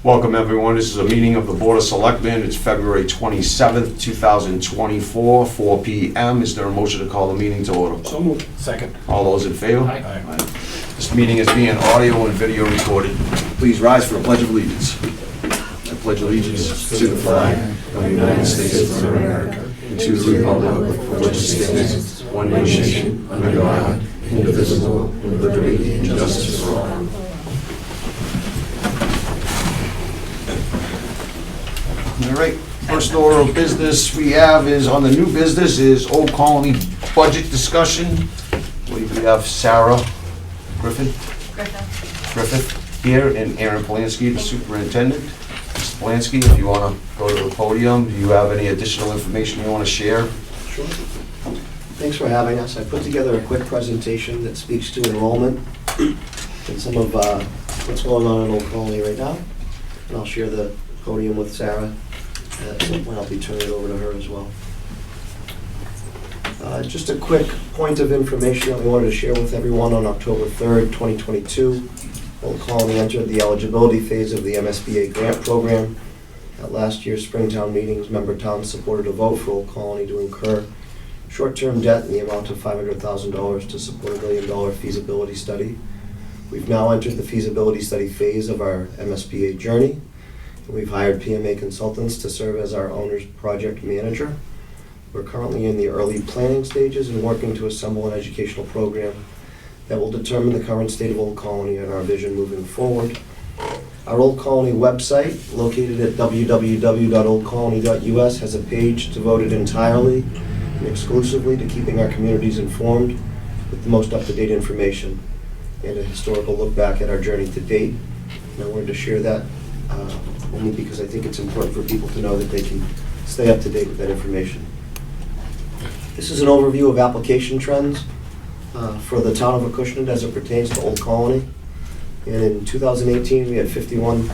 Welcome, everyone. This is a meeting of the Board of Selectmen. It's February 27th, 2024, 4 p.m. Is there a motion to call the meeting to order? So moved. Second. All those in favor? Aye. This meeting is being audio and video recorded. Please rise for a pledge of allegiance. I pledge allegiance to the flag of the United States of America and to the republic for which it stands, one nation, under God, indivisible, with liberty and justice for all. All right, first order of business we have is, on the new business, is Old Colony budget discussion. I believe we have Sarah Griffith here, and Aaron Polanski, the superintendent. Mr. Polanski, if you want to go to the podium, do you have any additional information you want to share? Sure. Thanks for having us. I put together a quick presentation that speaks to enrollment and some of what's going on in Old Colony right now. And I'll share the podium with Sarah. At some point I'll be turning it over to her as well. Just a quick point of information that we wanted to share with everyone. On October 3rd, 2022, Old Colony entered the eligibility phase of the MSBA grant program. At last year's Springtown meetings, member towns supported a vote for Old Colony to incur short-term debt in the amount of $500,000 to support a $1 million feasibility study. We've now entered the feasibility study phase of our MSBA journey. We've hired PMA consultants to serve as our owner's project manager. We're currently in the early planning stages and working to assemble an educational program that will determine the current state of Old Colony and our vision moving forward. Our Old Colony website, located at www.oldcolony.us, has a page devoted entirely and exclusively to keeping our communities informed with the most up-to-date information and a historical look back at our journey to date. And I wanted to share that only because I think it's important for people to know that they can stay up to date with that information. This is an overview of application trends for the town of Acushnet as it pertains to Old Colony. And in 2018, we had 51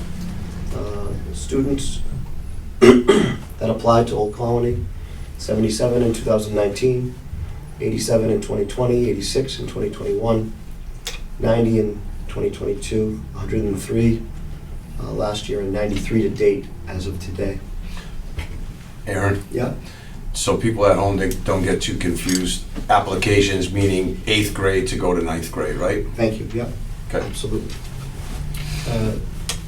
students that applied to Old Colony, 77 in 2019, 87 in 2020, 86 in 2021, 90 in 2022, 103 last year, and 93 to date as of today. Aaron? Yeah. So people at home, they don't get too confused. Applications meaning 8th grade to go to 9th grade, right? Thank you. Yeah. Okay. Absolutely.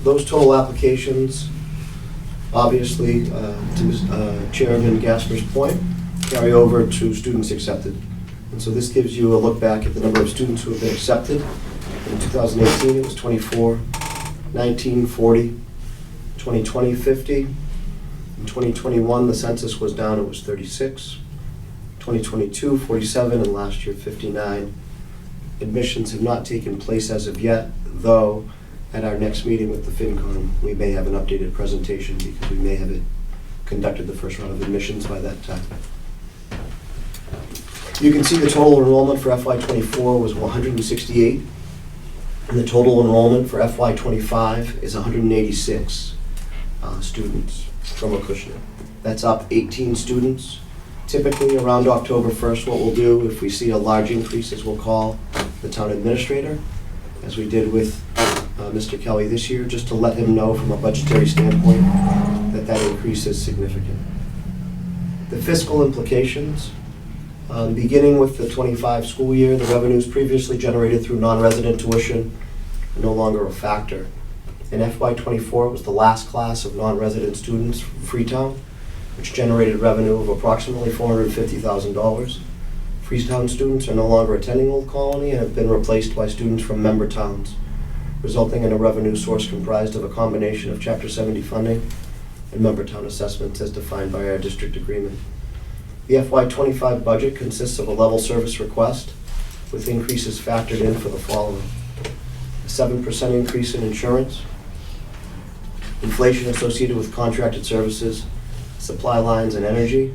Those total applications, obviously, to Chairman Gasper's point, carry over to students accepted. And so this gives you a look back at the number of students who have been accepted. In 2018, it was 24, 19, 40, 2020, 50. In 2021, the census was down, it was 36. 2022, 47, and last year, 59. Admissions have not taken place as of yet, though at our next meeting with the FinCom, we may have an updated presentation because we may have conducted the first round of admissions by that time. You can see the total enrollment for FY24 was 168, and the total enrollment for FY25 is 186 students from Acushnet. That's up 18 students. Typically around October 1st, what we'll do, if we see a large increase, is we'll call the town administrator, as we did with Mr. Kelly this year, just to let him know from a budgetary standpoint that that increase is significant. The fiscal implications, beginning with the 25 school year, the revenues previously generated through non-resident tuition are no longer a factor. In FY24, it was the last class of non-resident students from Freetown, which generated revenue of approximately $450,000. Freetown students are no longer attending Old Colony and have been replaced by students from member towns, resulting in a revenue source comprised of a combination of Chapter 70 funding and member town assessments as defined by our district agreement. The FY25 budget consists of a level service request with increases factored in for the following: a 7% increase in insurance, inflation associated with contracted services, supply lines, and energy,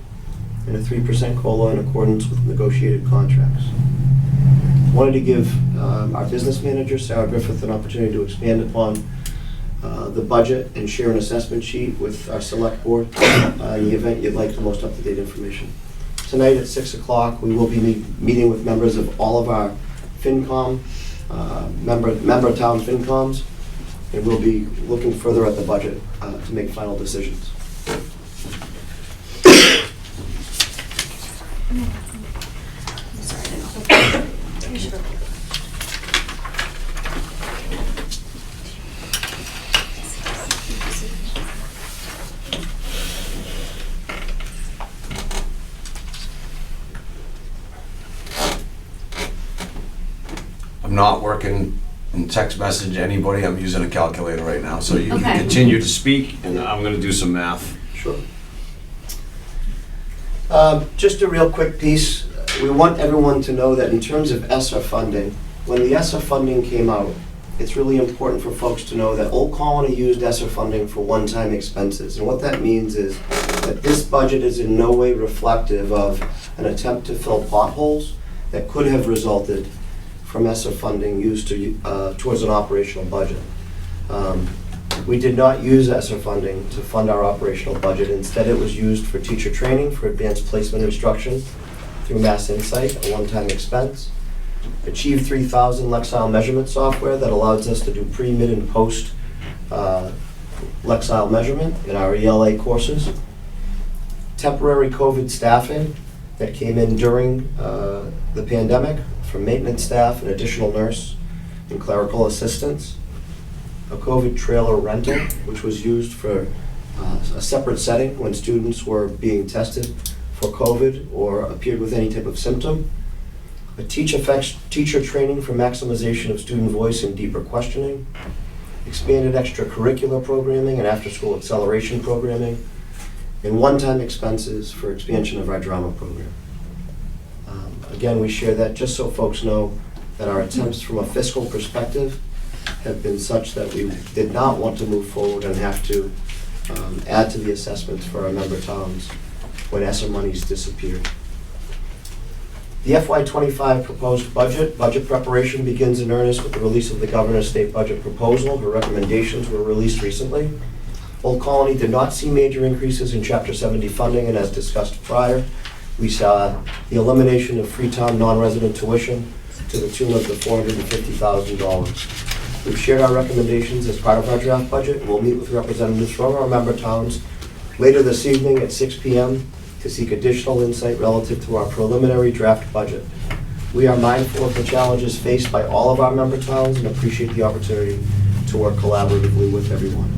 and a 3% COLA in accordance with negotiated contracts. I wanted to give our business manager, Sarah Griffith, an opportunity to expand upon the budget and share an assessment sheet with our select board in the event you'd like the most up-to-date information. Tonight at 6 o'clock, we will be meeting with members of all of our FinCom, member town FinComs, and we'll be looking further at the budget to make final decisions. I'm not working in text message to anybody, I'm using a calculator right now, so you Okay. can continue to speak, and I'm gonna do some math. Sure. Just a real quick piece. We want everyone to know that in terms of ESSER funding, when the ESSER funding came out, it's really important for folks to know that Old Colony used ESSER funding for one-time expenses. And what that means is that this budget is in no way reflective of an attempt to fill potholes that could have resulted from ESSER funding used towards an operational budget. We did not use ESSER funding to fund our operational budget. Instead, it was used for teacher training, for advanced placement instruction through Mass Insight, a one-time expense. Achieve 3000 Lexile measurement software that allows us to do pre, mid, and post Lexile measurement in our ELA courses. Temporary COVID staffing that came in during the pandemic for maintenance staff and additional nurse and clerical assistants. A COVID trailer rental, which was used for a separate setting when students were being tested for COVID or appeared with any type of symptom. A teacher training for maximization of student voice and deeper questioning. Expanded extracurricular programming and after-school acceleration programming. And one-time expenses for expansion of our drama program. Again, we share that just so folks know that our attempts from a fiscal perspective have been such that we did not want to move forward and have to add to the assessments for our member towns when ESSER monies disappeared. The FY25 proposed budget preparation begins in earnest with the release of the governor's state budget proposal. Her recommendations were released recently. Old Colony did not see major increases in Chapter 70 funding, and as discussed prior, we saw the elimination of Freetown non-resident tuition to the tune of the $450,000. We've shared our recommendations as part of our draft budget. We'll meet with representatives from our member towns later this evening at 6 p.m. to seek additional insight relative to our preliminary draft budget. We are mindful of the challenges faced by all of our member towns and appreciate the opportunity to work collaboratively with everyone.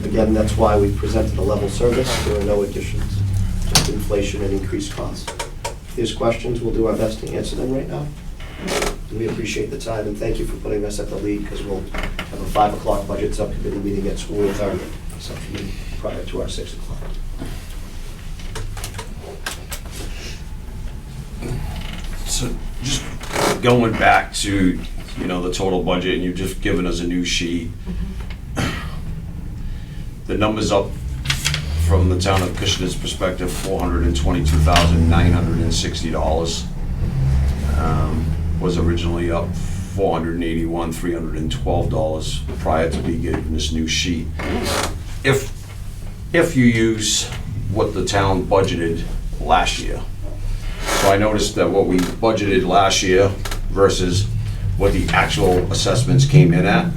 Again, that's why we presented a level service. There are no additions, just inflation and increased costs. If there's questions, we'll do our best to answer them right now. We appreciate the time, and thank you for putting us at the lead, because we'll have a 5 o'clock budget subcommittee meeting at school with our subcommittee prior to our 6 o'clock. So just going back to, the total budget, and you've just given us a new sheet. The numbers up from the town of Acushnet's perspective, $422,960. Was originally up $481,312 prior to being given this new sheet. If you use what the town budgeted last year. So I noticed that what we budgeted last year versus what the actual assessments came in at,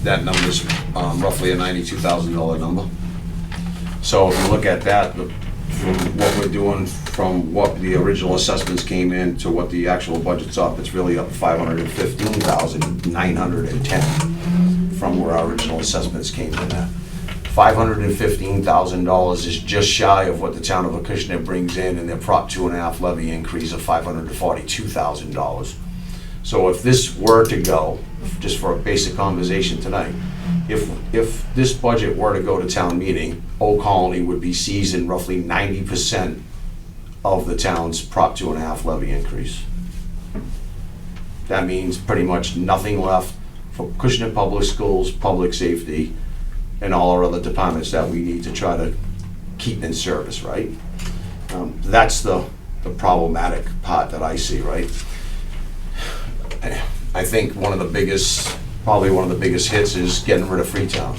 that number's roughly a $92,000 number. So if you look at that, from what we're doing, from what the original assessments came in to what the actual budget's up, it's really up $515,910 from where our original assessments came in at. $515,000 is just shy of what the town of Acushnet brings in their Prop 2.5 levy increase of $542,000. So if this were to go, just for a basic conversation tonight, if this budget were to go to town meeting, Old Colony would be seizing roughly 90% of the town's Prop 2.5 levy increase. That means pretty much nothing left for Acushnet Public Schools, public safety, and all our other departments that we need to try to keep in service, right? That's the problematic part that I see, right? I think probably one of the biggest hits is getting rid of Freetown.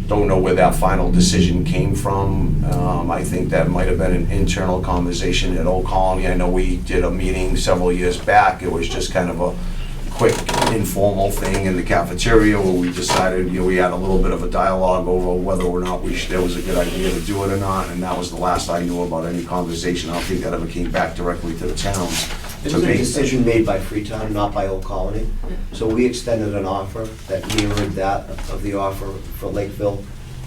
Don't know where that final decision came from. I think that might have been an internal conversation at Old Colony. I know we did a meeting several years back. It was just kind of a quick informal thing in the cafeteria where we decided, we had a little bit of a dialogue over whether or not there was a good idea to do it or not, and that was the last I knew about any conversation. I don't think that ever came back directly to the town. It was a decision made by Freetown, not by Old Colony. So we extended an offer that mirrored that of the offer for Lakeville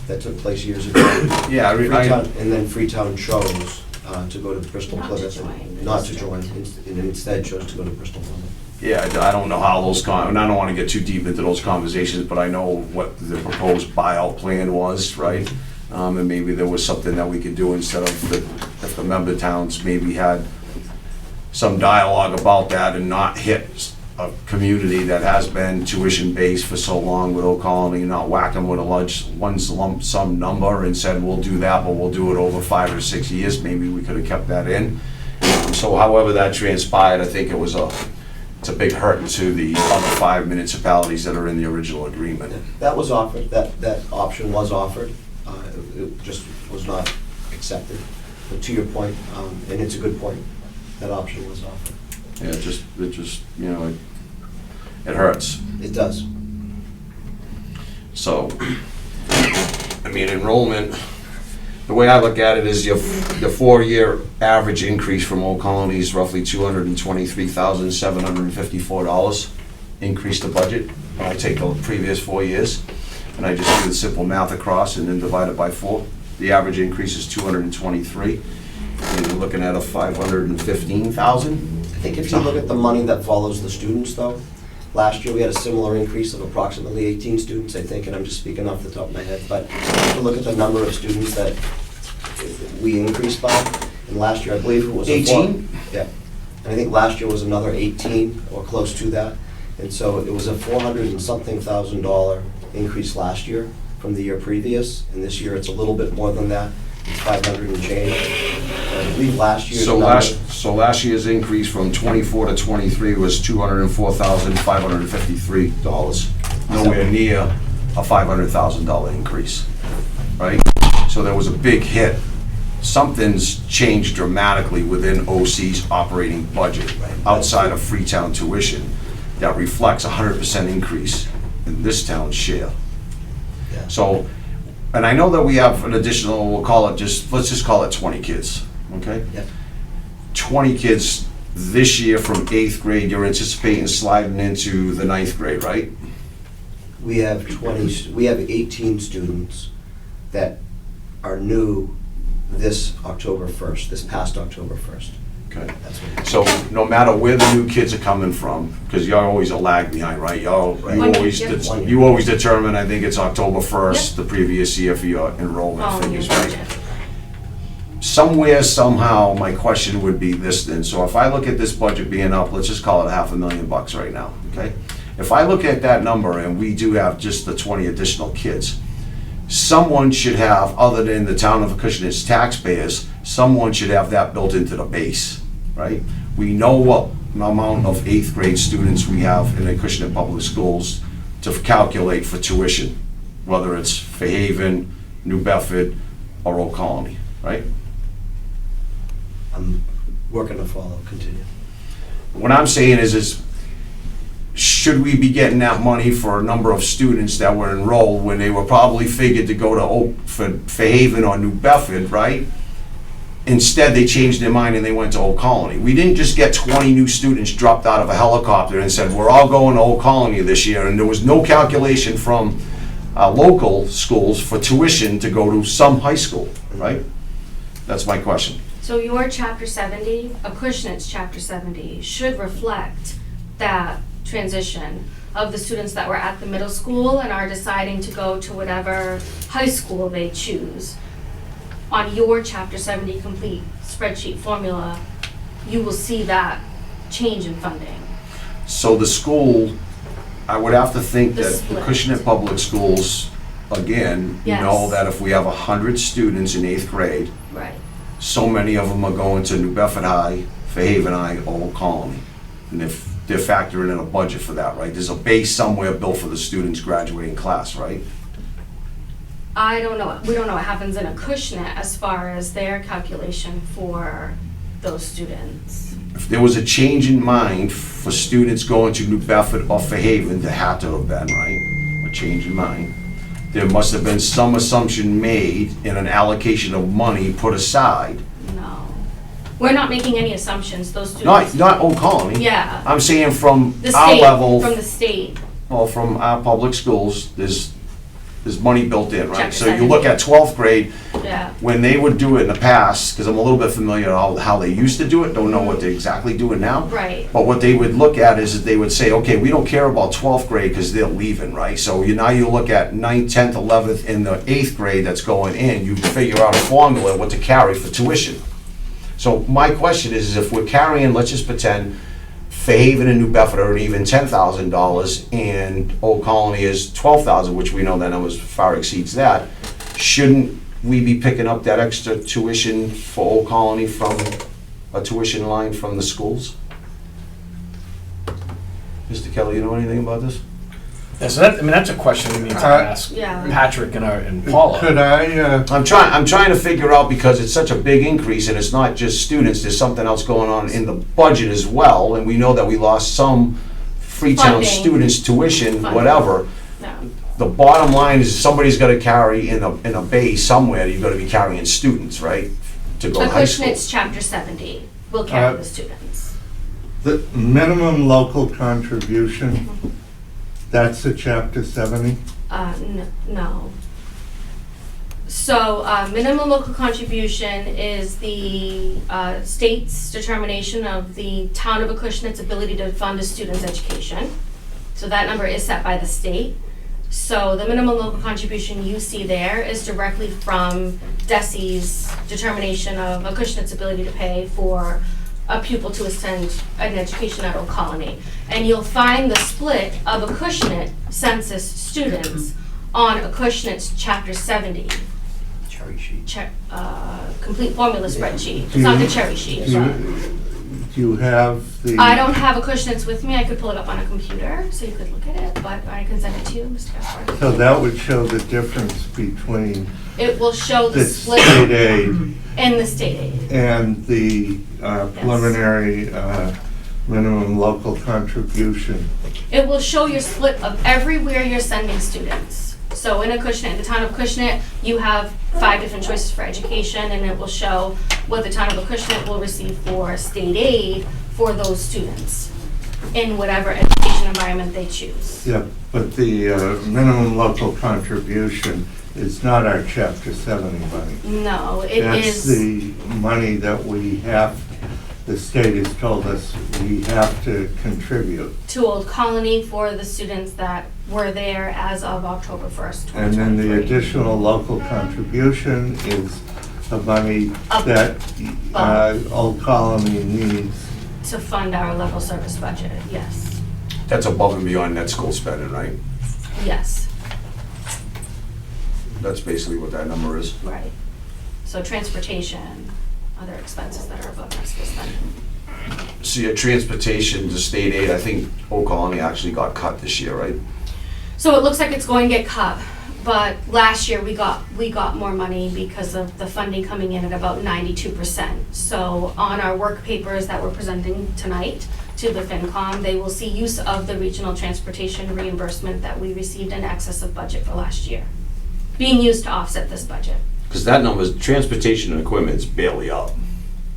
that took place years ago. Yeah, And then Freetown chose to go to Bristol Plymouth, not to join, and instead chose to go to Bristol Plymouth. Yeah, I don't know how those and I don't want to get too deep into those conversations, but I know what the proposed buyout plan was, right? And maybe there was something that we could do instead of if the member towns maybe had some dialogue about that and not hit a community that has been tuition-based for so long with Old Colony, not whack them with a one lump sum number and said, we'll do that, but we'll do it over 5 or 6 years. Maybe we could have kept that in. So however that transpired, I think it's a big hurt to the other 5 municipalities that are in the original agreement. That was offered, that option was offered. It just was not accepted. But to your point, and it's a good point, that option was offered. Yeah, it hurts. It does. So, enrollment, the way I look at it is your 4-year average increase from Old Colony is roughly $223,754. Increase the budget. I take the previous 4 years, and I just do the simple math across and then divide it by 4. The average increase is 223. And you're looking at a 515,000. I think if you look at the money that follows the students, though, last year we had a similar increase of approximately 18 students, I think, and I'm just speaking off the top of my head, but if you look at the number of students that we increased by, and last year I believe it was 18? Yeah, and I think last year was another 18 or close to that, and so it was a $400 and something thousand increase last year from the year previous, and this year it's a little bit more than that. It's 500 and change. I believe last year's number. So last year's increase from 24 to 23 was $204,553. Nowhere near a $500,000 increase, right? So there was a big hit. Something's changed dramatically within OC's operating budget outside of Freetown tuition that reflects 100% increase in this town's share. Yeah. So, and I know that we have an additional, let's just call it 20 kids, okay? Yep. 20 kids this year from 8th grade, you're anticipating sliding into the 9th grade, right? We have 18 students that are new this October 1st, this past October 1st. Okay. That's what So no matter where the new kids are coming from, because you're always a lag behind, right? You always determine, I think it's October 1st, the previous year for your enrollment figures, right? Somewhere, somehow, my question would be this then. So if I look at this budget being up, let's just call it $500,000 right now, okay? If I look at that number and we do have just the 20 additional kids, someone should have, other than the town of Acushnet's taxpayers, someone should have that built into the base, right? We know what amount of 8th grade students we have in Acushnet Public Schools to calculate for tuition, whether it's Fairhaven, New Bedford, or Old Colony, right? I'm working to follow. Continue. What I'm saying is should we be getting that money for a number of students that were enrolled when they were probably figured to go to Fairhaven or New Bedford, right? Instead, they changed their mind and they went to Old Colony. We didn't just get 20 new students dropped out of a helicopter and said, we're all going to Old Colony this year, and there was no calculation from local schools for tuition to go to some high school, right? That's my question. So your Chapter 70, Acushnet's Chapter 70, should reflect that transition of the students that were at the middle school and are deciding to go to whatever high school they choose. On your Chapter 70 complete spreadsheet formula, you will see that change in funding. So the school, I would have to think The that split. Acushnet Public Schools, again, Yes. know that if we have 100 students in 8th grade, Right. so many of them are going to New Bedford High, Fairhaven High, Old Colony. And if they're factoring in a budget for that, right? There's a base somewhere built for the students graduating class, right? I don't know, we don't know what happens in Acushnet as far as their calculation for those students. if there was a change in mind for students going to New Bedford or Fairhaven, there had to have been, right? A change in mind. There must have been some assumption made and an allocation of money put aside. No. We're not making any assumptions, those students. Not Old Colony. Yeah. I'm saying from The our state, level, from the state. well, from our public schools, there's money built in, right? Chapter So you look 70. at 12th grade, Yeah. when they would do it in the past, because I'm a little bit familiar with how they used to do it, don't know what they're exactly doing now. Right. But what they would look at is that they would say, okay, we don't care about 12th grade because they're leaving, right? So now you look at 9th, 10th, 11th, and the 8th grade that's going in, you figure out a formula what to carry for tuition. So my question is if we're carrying, let's just pretend, Fairhaven and New Bedford are even $10,000 and Old Colony is $12,000, which we know that number far exceeds that, shouldn't we be picking up that extra tuition for Old Colony from a tuition line from the schools? Mr. Kelly, you know anything about this? Yeah, so that's a question we need to ask Yeah. Patrick and Paula. Could I, I'm trying to figure out, because it's such a big increase and it's not just students, there's something else going on in the budget as well, and we know that we lost some Freetown Funding. students' tuition, Funding. whatever. No. The bottom line is somebody's gotta carry in a bay somewhere, you're gonna be carrying students, right? To go to high school. Acushnet's chapter 70 will carry the students. the minimum local contribution, that's a chapter 70? No. So, minimum local contribution is the state's determination of the town of Acushnet's ability to fund a student's education. So that number is set by the state. So the minimum local contribution you see there is directly from DESE's determination of Acushnet's ability to pay for a pupil to attend an education at Old Colony. And you'll find the split of Acushnet census students on Acushnet's chapter 70 Cherry sheet. complete formula spreadsheet. It's not the cherry sheet. Do you have the? I don't have Acushnet's with me. I could pull it up on a computer so you could look at it, but I can send it to you, Mr. Gaspar. So that would show the difference between It will show the the split state aid in the state aid. and the preliminary minimum local contribution. It will show your split of everywhere you're sending students. So in Acushnet, in the town of Acushnet, you have 5 different choices for education, and it will show what the town of Acushnet will receive for state aid for those students in whatever education environment they choose. Yeah, but the minimum local contribution is not our chapter 70 money. No, it That's is, the money that we have, the state has told us we have to contribute. to Old Colony for the students that were there as of October 1st, 2023. And then the additional local contribution is the money that Old Colony needs. To fund our level service budget, yes, That's above and beyond net school spending, right? yes, That's basically what that number is. right. So transportation, other expenses that are above our school spending. So your transportation to state aid, I think Old Colony actually got cut this year, right? So it looks like it's going to get cut, but last year we got more money because of the funding coming in at about 92%. So on our work papers that we're presenting tonight to the FinCom, they will see use of the regional transportation reimbursement that we received in excess of budget for last year, being used to offset this budget. Because that number's, transportation and equipment is barely up.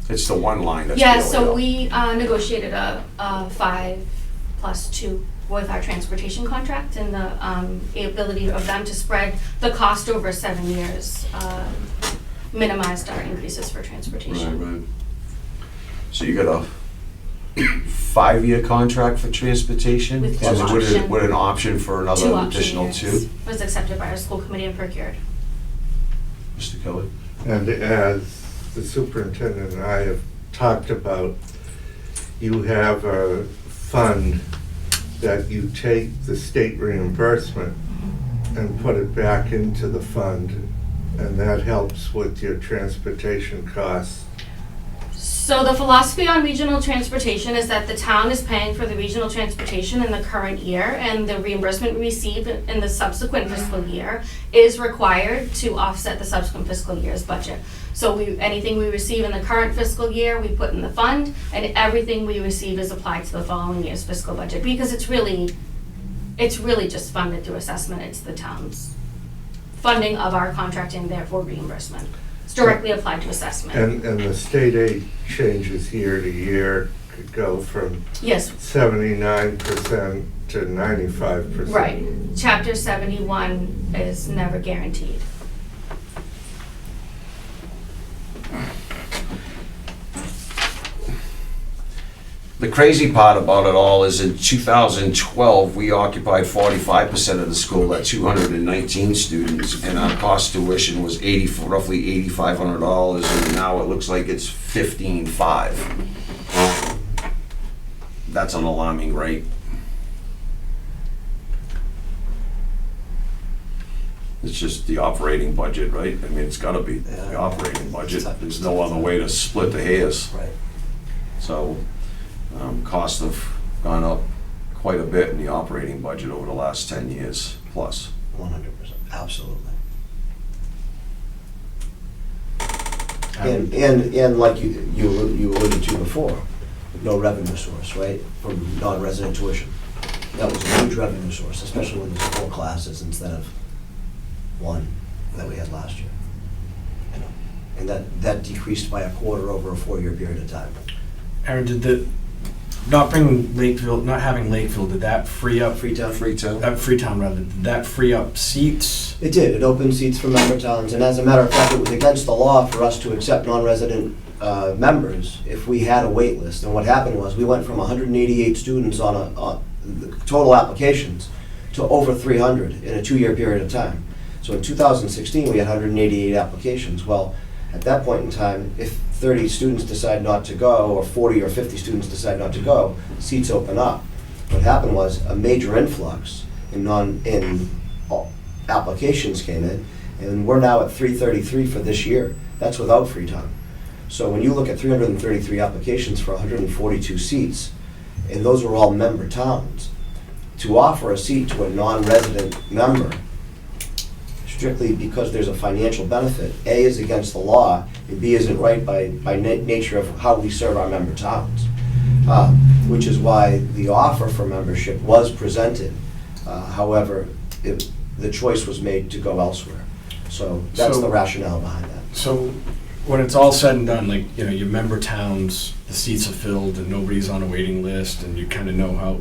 It's the one line that's barely Yeah, up. so we negotiated a 5+2 with our transportation contract, and the ability of them to spread the cost over 7 years minimized our increases for transportation. Right. So you got a 5-year contract for transportation? With two With options. with an option for another 2 option additional years. 2? Was accepted by our school committee and procured. Mr. Kelly? And as the superintendent and I have talked about, you have a fund that you take the state reimbursement and put it back into the fund, and that helps with your transportation costs. So the philosophy on regional transportation is that the town is paying for the regional transportation in the current year, and the reimbursement received in the subsequent fiscal year is required to offset the subsequent fiscal year's budget. So anything we receive in the current fiscal year, we put in the fund, and everything we receive is applied to the following year's fiscal budget, because it's really just funded through assessment. It's the town's funding of our contract and therefore reimbursement. It's directly applied to assessment. And the state aid changes year to year, could go from Yes, 79% to 95%. right. Chapter 71 is never guaranteed. The crazy part about it all is in 2012, we occupied 45% of the school at 219 students, and our cost tuition was roughly $8,500, and now it looks like it's $15,500. That's an alarming rate. It's just the operating budget, right? I mean, it's gotta be the operating budget. There's no other way to split the hairs. Right. So, costs have gone up quite a bit in the operating budget over the last 10 years plus. 100%, absolutely. And like you alluded to before, no revenue source, right, from non-resident tuition. That was a huge revenue source, especially when there's 4 classes instead of 1 that we had last year. You know, and that decreased by a quarter over a 4-year period of time. Aaron, not having Lakeville, did that free up, Freetown? Freetown rather, did that free up seats? It did. It opened seats for member towns, and as a matter of fact, it was against the law for us to accept non-resident members if we had a wait list. And what happened was, we went from 188 students on the total applications to over 300 in a 2-year period of time. So in 2016, we had 188 applications. Well, at that point in time, if 30 students decide not to go, or 40 or 50 students decide not to go, seats open up. What happened was a major influx in applications came in, and we're now at 333 for this year. That's without Freetown. So when you look at 333 applications for 142 seats, and those are all member towns, to offer a seat to a non-resident member, strictly because there's a financial benefit, A, is against the law, and B, isn't right by nature of how we serve our member towns. Which is why the offer for membership was presented. However, the choice was made to go elsewhere. So that's the rationale behind that. So when it's all said and done, like, you know, your member towns, the seats are filled and nobody's on a waiting list, and you kind of know how,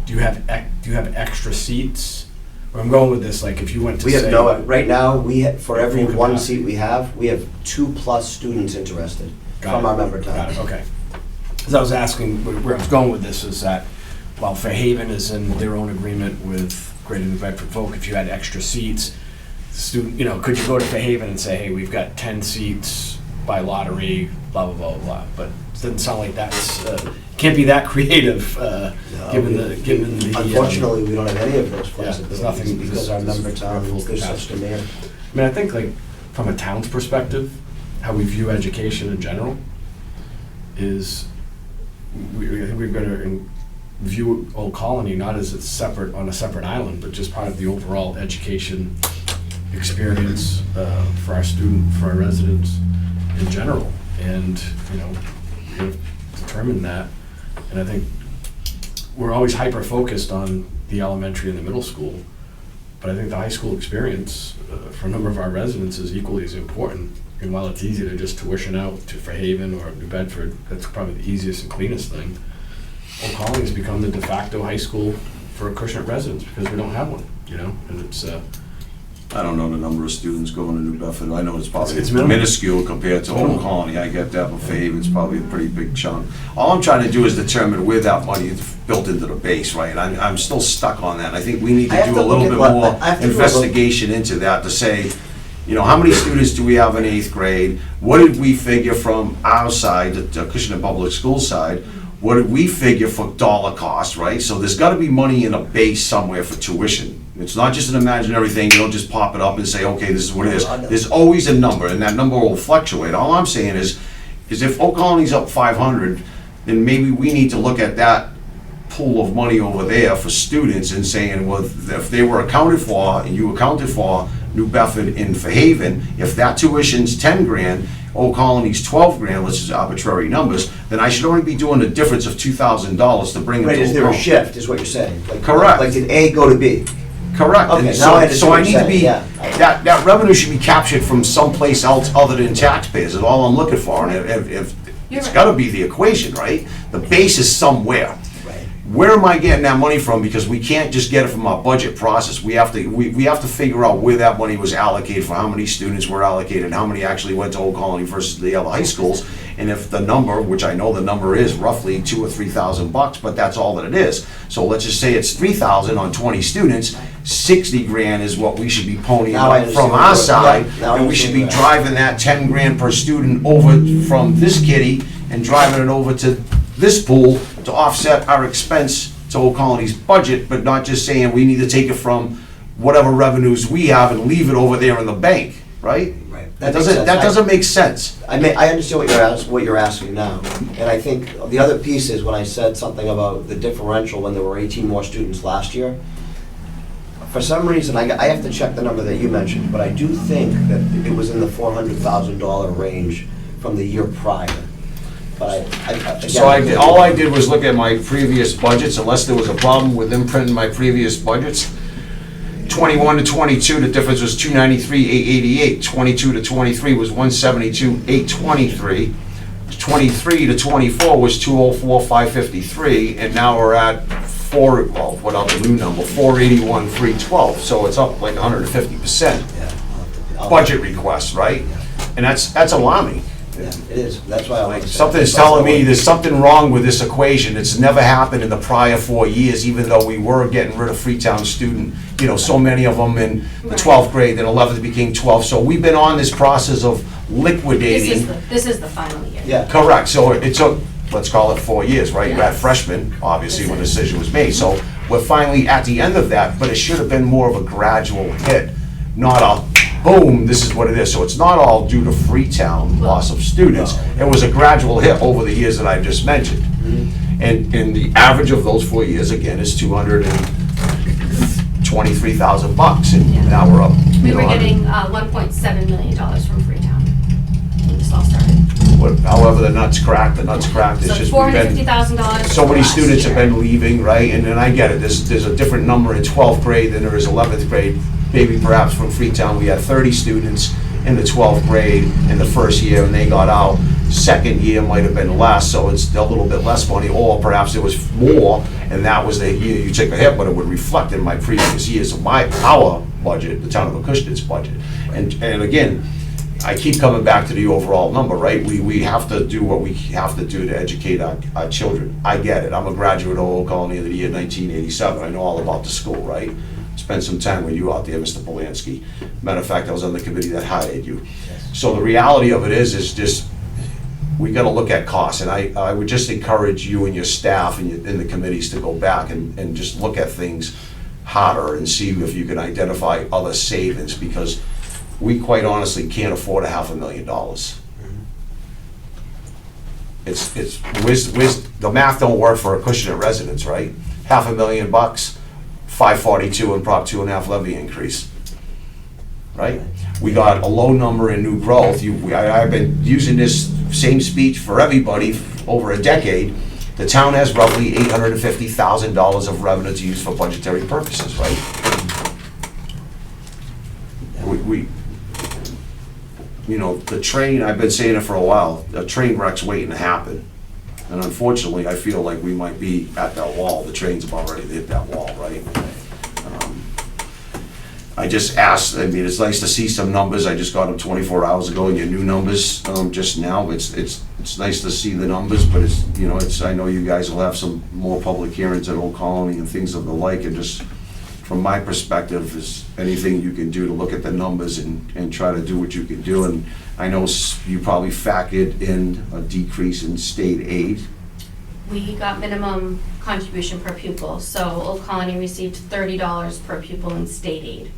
do you have extra seats? Where I'm going with this, like, if you went to We have say, right now, for every Full 1 capacity. seat we have 2+ students interested Got from it. our member Got towns. it, okay. Because I was asking, where I was going with this is that, while Fairhaven is in their own agreement with Greater New Bedford Folk, if you had extra seats, could you go to Fairhaven and say, hey, we've got 10 seats by lottery, blah, blah, blah, blah, but it doesn't sound like that's, can't be that creative, given the. Unfortunately, we don't have any of those Yeah, there's nothing- flexibilities because our there's member towns, full there's such capacity. demand. I mean, I think, like, from a town's perspective, how we view education in general is, I think we've got to view Old Colony not as it's separate, on a separate island, but just part of the overall education experience for our residents in general. And, we have determined that. And I think we're always hyper-focused on the elementary and the middle school, but I think the high school experience for a number of our residents is equally as important. And while it's easy to just tuition out to Fairhaven or New Bedford, that's probably the easiest and cleanest thing. Old Colony has become the de facto high school for Acushnet residents because we don't have one, and it's, I don't know the number of students going to New Bedford. I know it's probably It's minimal. minuscule compared to Old Colony. I get that, but Fairhaven's probably a pretty big chunk. All I'm trying to do is determine where that money is built into the base, right? I'm still stuck on that. I think we need I to have do a to little look bit at what- more I have to do a investigation into that to say, how many students do we have in 8th grade? What did we figure from our side, the Acushnet Public School side? What did we figure for dollar cost, right? So there's gotta be money in a base somewhere for tuition. It's not just an imaginary thing, you don't just pop it up and say, okay, this is what it is. There's always a number, and that number will fluctuate. All I'm saying is if Old Colony's up 500, then maybe we need to look at that pool of money over there for students and saying, well, if they were accounted for, and you accounted for New Bedford and Fairhaven, if that tuition's 10 grand, Old Colony's 12 grand, let's just arbitrary numbers, then I should only be doing a difference of $2,000 to bring it Right, to is Old there a Colony. shift, is what you're saying? Like- Correct. Like, did A go to B? Correct. Okay, And now I so I understand need what to be, you're saying, yeah. that revenue should be captured from someplace else other than taxpayers, is all I'm looking for. And if, You're it's right. gotta be the equation, right? The base is somewhere. Right. Where am I getting that money from? Because we can't just get it from our budget process. We have to figure out where that money was allocated, for how many students were allocated, how many actually went to Old Colony versus the other high schools. And if the number, which I know the number is roughly $2,000 or $3,000, but that's all that it is. So let's just say it's 3,000 on 20 students, 60 grand is what we should be ponying Now I up from understand what our you're- side. yeah, now I And we should be understand that. driving that 10 grand per student over from this kitty and driving it over to this pool to offset our expense to Old Colony's budget, but not just saying we need to take it from whatever revenues we have and leave it over there in the bank, right? Right. That makes doesn't, sense. that doesn't make sense. I understand what you're asking now, and I think the other piece is when I said something about the differential when there were 18 more students last year. For some reason, I have to check the number that you mentioned, but I do think that it was in the $400,000 range from the year prior. But So all I did was look at my previous budgets, unless there was a problem with them printing my previous budgets. 21 to 22, the difference was 293,888. 22 to 23 was 172,823. 23 to 24 was 204,553, and now we're at without the new number, 481,312. So it's up like 150% budget request, right? And that's alarming. Yeah, it is, that's why I like to say. Something's telling me there's something wrong with this equation. It's never happened in the prior 4 years, even though we were getting rid of Freetown student, so many of them in the 12th grade, then 11th became 12. So we've been on this process of liquidating. This is the final year. Yeah. Correct, so it took, let's call it 4 years, right? You're at Yes. freshman, obviously, when the decision was made. So we're finally at the end of that, but it should have been more of a gradual hit, not a boom, this is what it is. So it's not all due to Freetown loss of students. It was a gradual hit over the years that I just mentioned. And the average of those 4 years, again, is $223,000, and Yeah. now we're up. We were getting $1.7 million from Freetown when this all started. However, the nuts cracked, It's So just, we've been, $450,000. so many last students have year. been leaving, right? And then I get it, there's a different number in 12th grade than there is 11th grade. Maybe perhaps from Freetown, we had 30 students in the 12th grade in the first year, and they got out. Second year might have been less, so it's a little bit less money, or perhaps it was more, and that was the year you took a hit, but it would reflect in my previous years of our budget, the town of Acushnet's budget. And again, I keep coming back to the overall number, right? We have to do what we have to do to educate our children. I get it. I'm a graduate of Old Colony of the year 1987. I know all about the school, right? Spent some time with you out there, Mr. Polanski. Matter of fact, I was on the committee that hired you. So the reality of it is just, we gotta look at costs. And I would just encourage you and your staff and the committees to go back and just look at things harder and see if you can identify other savings, because we quite honestly can't afford $500,000. The math don't work for Acushnet residents, right? $500,000, 542 in Prop 2.5 levy increase, right? We got a low number in new growth. I've been using this same speech for everybody over a decade. The town has roughly $850,000 of revenue to use for budgetary purposes, right? The train, I've been saying it for a while, a train wreck's waiting to happen. And unfortunately, I feel like we might be at that wall. The train's about ready to hit that wall, right? I just asked, it's nice to see some numbers. I just got them 24 hours ago, and your new numbers just now. It's nice to see the numbers, but I know you guys will have some more public hearings at Old Colony and things of the like, and just from my perspective, is anything you can do to look at the numbers and try to do what you can do. And I know you probably factored in a decrease in state aid. We got minimum contribution per pupil, so Old Colony received $30 per pupil in state aid.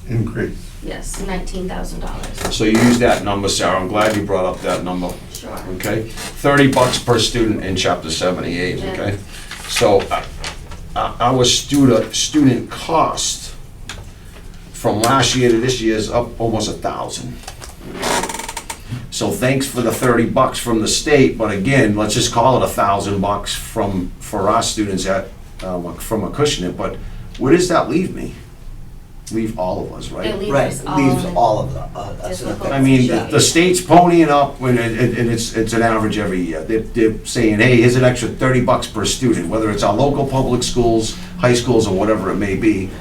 Increase. Yes, $19,000. So you use that number, Sarah. I'm glad you brought up that number. Sure. Okay, $30 per student in chapter 78, Yeah. okay? So our student cost from last year to this year is up almost 1,000. So thanks for the $30 from the state, but again, let's just call it $1,000 for our students from Acushnet, but where does that leave me? Leave all of us, It right? leaves Right, us it all leaves in all of us in a difficult I mean, Yeah. the state's ponying up, and it's an average every year. They're saying, hey, here's an extra $30 per student, whether it's our local public schools, high schools, or whatever it may be,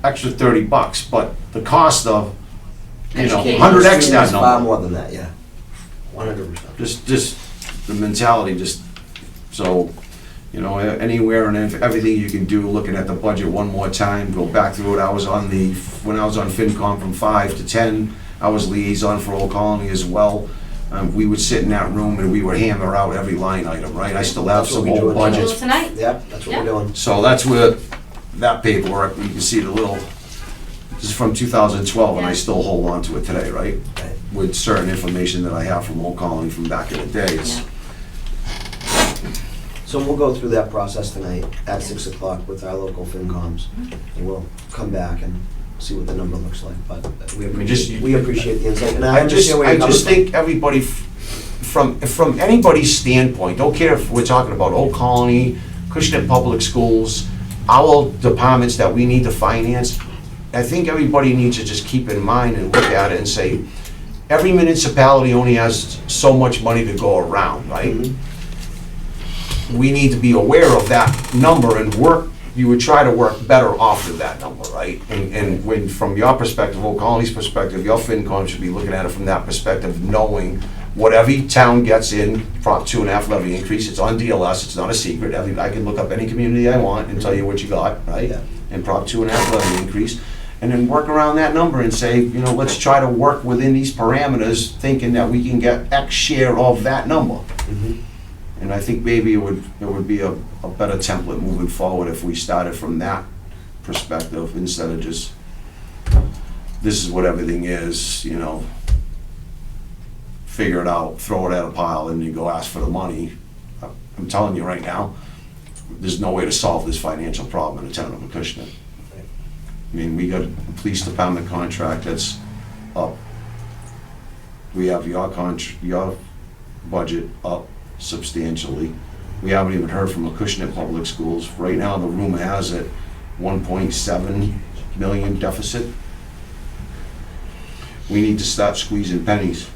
extra $30, but the cost of, 100x Students that Far number. more than that, yeah. 100%. Just the mentality, so, anywhere and everything you can do, looking at the budget one more time, go back through it. When I was on FinCom from 5 to 10, I was liaison for Old Colony as well. We would sit in that room and we would hammer out every line item, right? I still have That's what some we do old in budgets. Well, tonight. Yep, that's what we're doing. So that's where that paperwork, you can see the little, this is from 2012, and I Yeah. still hold on to it today, right? Right. With certain information that I have from Old Colony from back in the days. Yeah. So we'll go through that process tonight at 6 o'clock with our local FinComs. And we'll come back and see what the number looks like, but we appreciate the insight. And I understand where I you're coming just from. think everybody, from anybody's standpoint, don't care if we're talking about Old Colony, Acushnet Public Schools, our departments that we need to finance, I think everybody needs to just keep in mind and look at it and say, every municipality only has so much money to go around, right? Mhm. We need to be aware of that number and work, you would try to work better off of that number, right? And when, from your perspective, Old Colony's perspective, your FinCom should be looking at it from that perspective, knowing what every town gets in Prop 2.5 levy increase. It's on DLS, it's not a secret. I can look up any community I want and tell you what you got, right? Yeah. And Prop 2.5 levy increase. And then work around that number and say, let's try to work within these parameters, thinking that we can get X share of that number. Mhm. And I think maybe it would be a better template moving forward if we started from that perspective instead of just, this is what everything is, figure it out, throw it at a pile, and you go ask for the money. I'm telling you right now, there's no way to solve this financial problem in the town of Acushnet. I mean, we got a police department contract that's up. We have your budget up substantially. We haven't even heard from Acushnet Public Schools. Right now, the rumor has it 1.7 million deficit. We need to start squeezing pennies.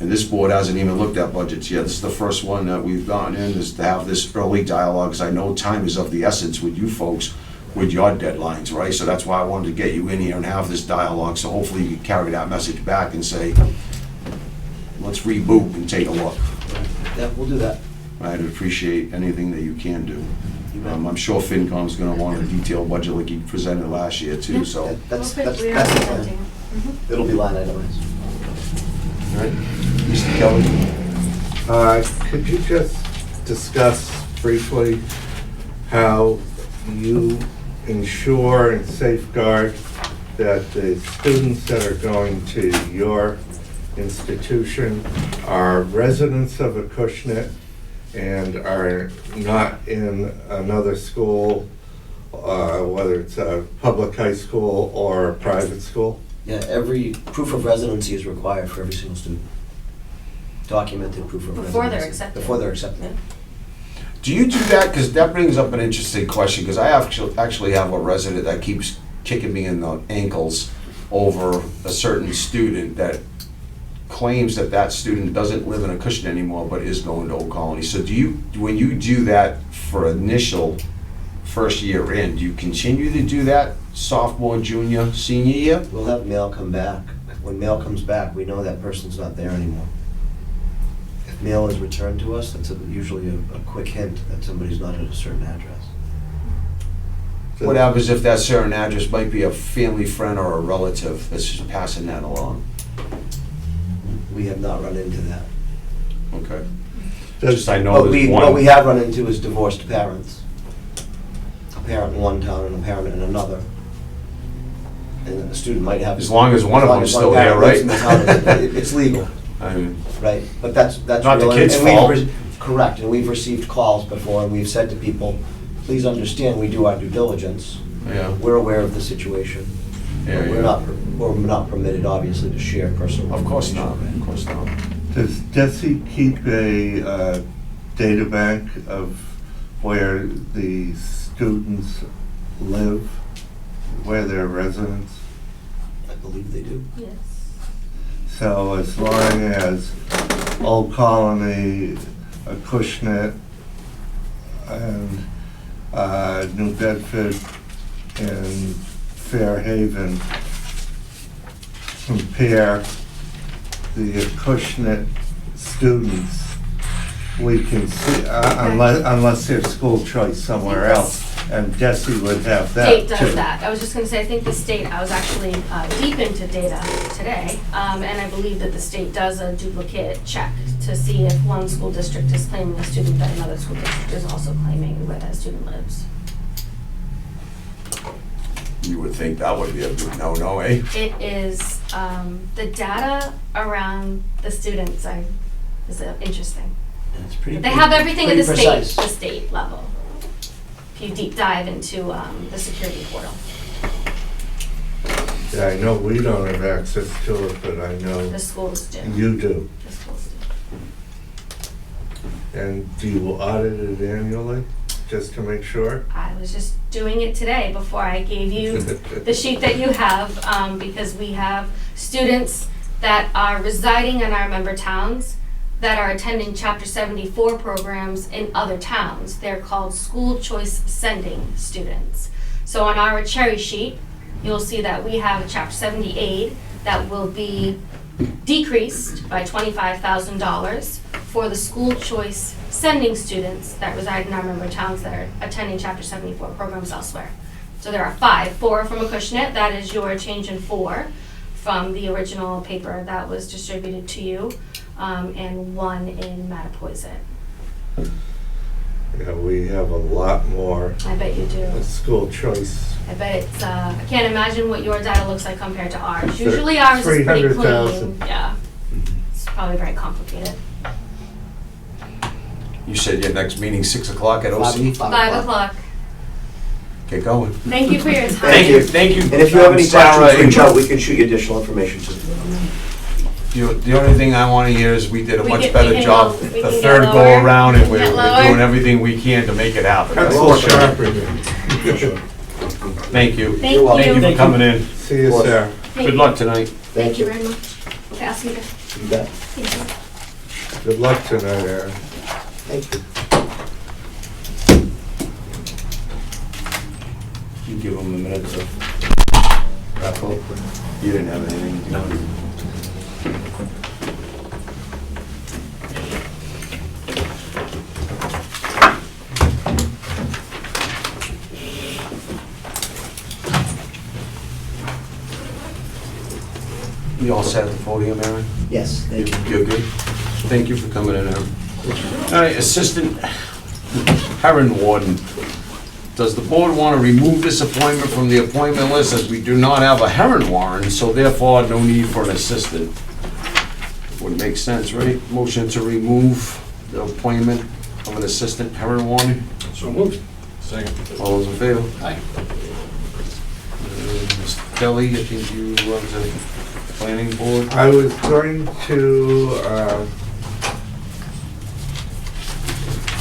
And this board hasn't even looked at budgets yet. This is the first one that we've gotten in, is to have this early dialogue, because I know time is of the essence with you folks, with your deadlines, right? So that's why I wanted to get you in here and have this dialogue, so hopefully you can carry that message back and say, let's reboot and take a look. Yeah, we'll do that. I'd appreciate anything that you can do. You bet. I'm sure FinCom's gonna want a detailed budget like you presented last year too, so. That- That's We are the plan. presenting. It'll be line itemized. All right, Mr. Kelly? Could you just discuss briefly how you ensure and safeguard that the students that are going to your institution are residents of Acushnet and are not in another school, whether it's a public high school or a private school? Yeah, every proof of residency is required for every single student. Documented proof of residency. Before they're accepted. Before they're accepted. Yeah. Do you do that? Because that brings up an interesting question, because I actually have a resident that keeps kicking me in the ankles over a certain student that claims that that student doesn't live in Acushnet anymore, but is going to Old Colony. So when you do that for initial first year in, do you continue to do that sophomore, junior, senior year? We'll have mail come back. When mail comes back, we know that person's not there anymore. If mail is returned to us, that's usually a quick hint that somebody's not at a certain address. What happens if that certain address might be a family friend or a relative that's just passing that along? We have not run into that. Okay. Does- Just I know What there's what we one. have run into is divorced parents. A parent in one town and a parent in another. And the student might have. As long as one of long them's as one still parent there, lives in the right? town, It's legal, I mean, right? But that's Not the real, and kid's we've fault. Correct, and we've received calls before, and we've said to people, please understand, we do our due diligence. yeah. We're aware of the situation. We're not permitted, obviously, to share personal Of course not, information. of course not. Does Desi keep a data bank of where the students live, where they're residents? I believe they do. Yes. So as long as Old Colony, Acushnet, and New Bedford and Fairhaven compare the Acushnet students, we can see, unless there's school choice somewhere else, and Desi would have that State too. does that. I was just gonna say, I think the state, I was actually deep into data today, and I believe that the state does a duplicate check to see if one school district is claiming a student that another school district is also claiming where that student lives. You would think that would be a big no-no, eh? It is, the data around the students is interesting. And it's pretty. They have everything at the pretty state, precise. the state level. If you deep dive into the security portal. Yeah, I know we don't have access to it, but I know The schools do. you do. The schools do. And do you audit it annually, just to make sure? I was just doing it today before I gave you the sheet that you have, because we have students that are residing in our member towns that are attending Chapter 74 programs in other towns. They're called school choice sending students. So on our cherry sheet, you'll see that we have a Chapter 70 aid that will be decreased by $25,000 for the school choice sending students that reside in our member towns that are attending Chapter 74 programs elsewhere. So there are 4 from Acushnet, that is your change in 4 from the original paper that was distributed to you, and 1 in Mattapoisett. Yeah, we have a lot more I bet you do. school choice. I bet it's, I can't imagine what your data looks like compared to ours. Usually ours is pretty clean. 300,000. Yeah. It's probably very complicated. You said your next meeting 6 o'clock at OC? 5 o'clock. Get going. Thank you for your time. Thank you. Thank you. And if you have any Sarah, questions, reach out, we can shoot you additional information too. The only thing I want to hear is we did a We much can- better we can job go- we the can get third lower. go around, and We we're can get we're lower. doing everything we can to make it happen. That's Well, all sharpening. Thank you. Thank You're welcome. you. Thank you for coming in. See you, Sarah. Good luck tonight. Thank you. very much. Pass me the. You bet. Thank you. Good luck tonight, Aaron. Thank you. You give them a minute to wrap up. You didn't have anything? No. You all set at the podium, Aaron? Yes, thank you. You're good? Thank you for coming in, Aaron. All right, Assistant Heron Warden. Does the board want to remove this appointment from the appointment list, as we do not have a Heron warrant, so therefore no need for an assistant? Would make sense, right? Motion to remove the appointment of an assistant Heron warden. So moved. Second. All those in favor? Aye. Mr. Kelly, I think you run the planning board. I was going to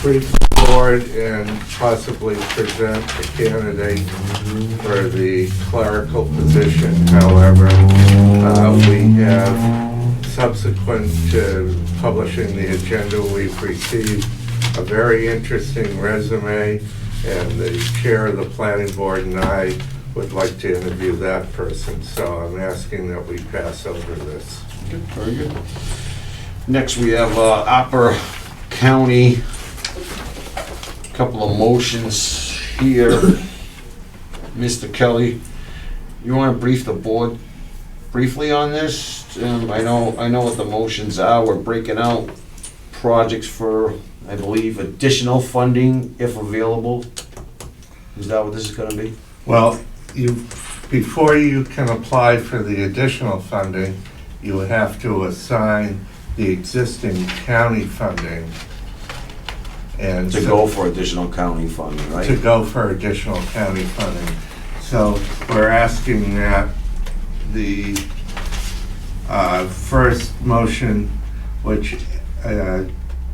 brief the board and possibly present a candidate for the clerical position. However, we have, subsequent to publishing the agenda, we've received a very interesting resume, and the chair of the planning board and I would like to interview that person, so I'm asking that we pass over this. Good, very good. Next, we have Upper County, couple of motions here. Mr. Kelly, you want to brief the board briefly on this? I know what the motions are. We're breaking out projects for, I believe, additional funding if available. Is that what this is gonna be? Well, before you can apply for the additional funding, you have to assign the existing county funding. And To so- go for additional county funding, to right? go for additional county funding. So we're asking that the first motion, which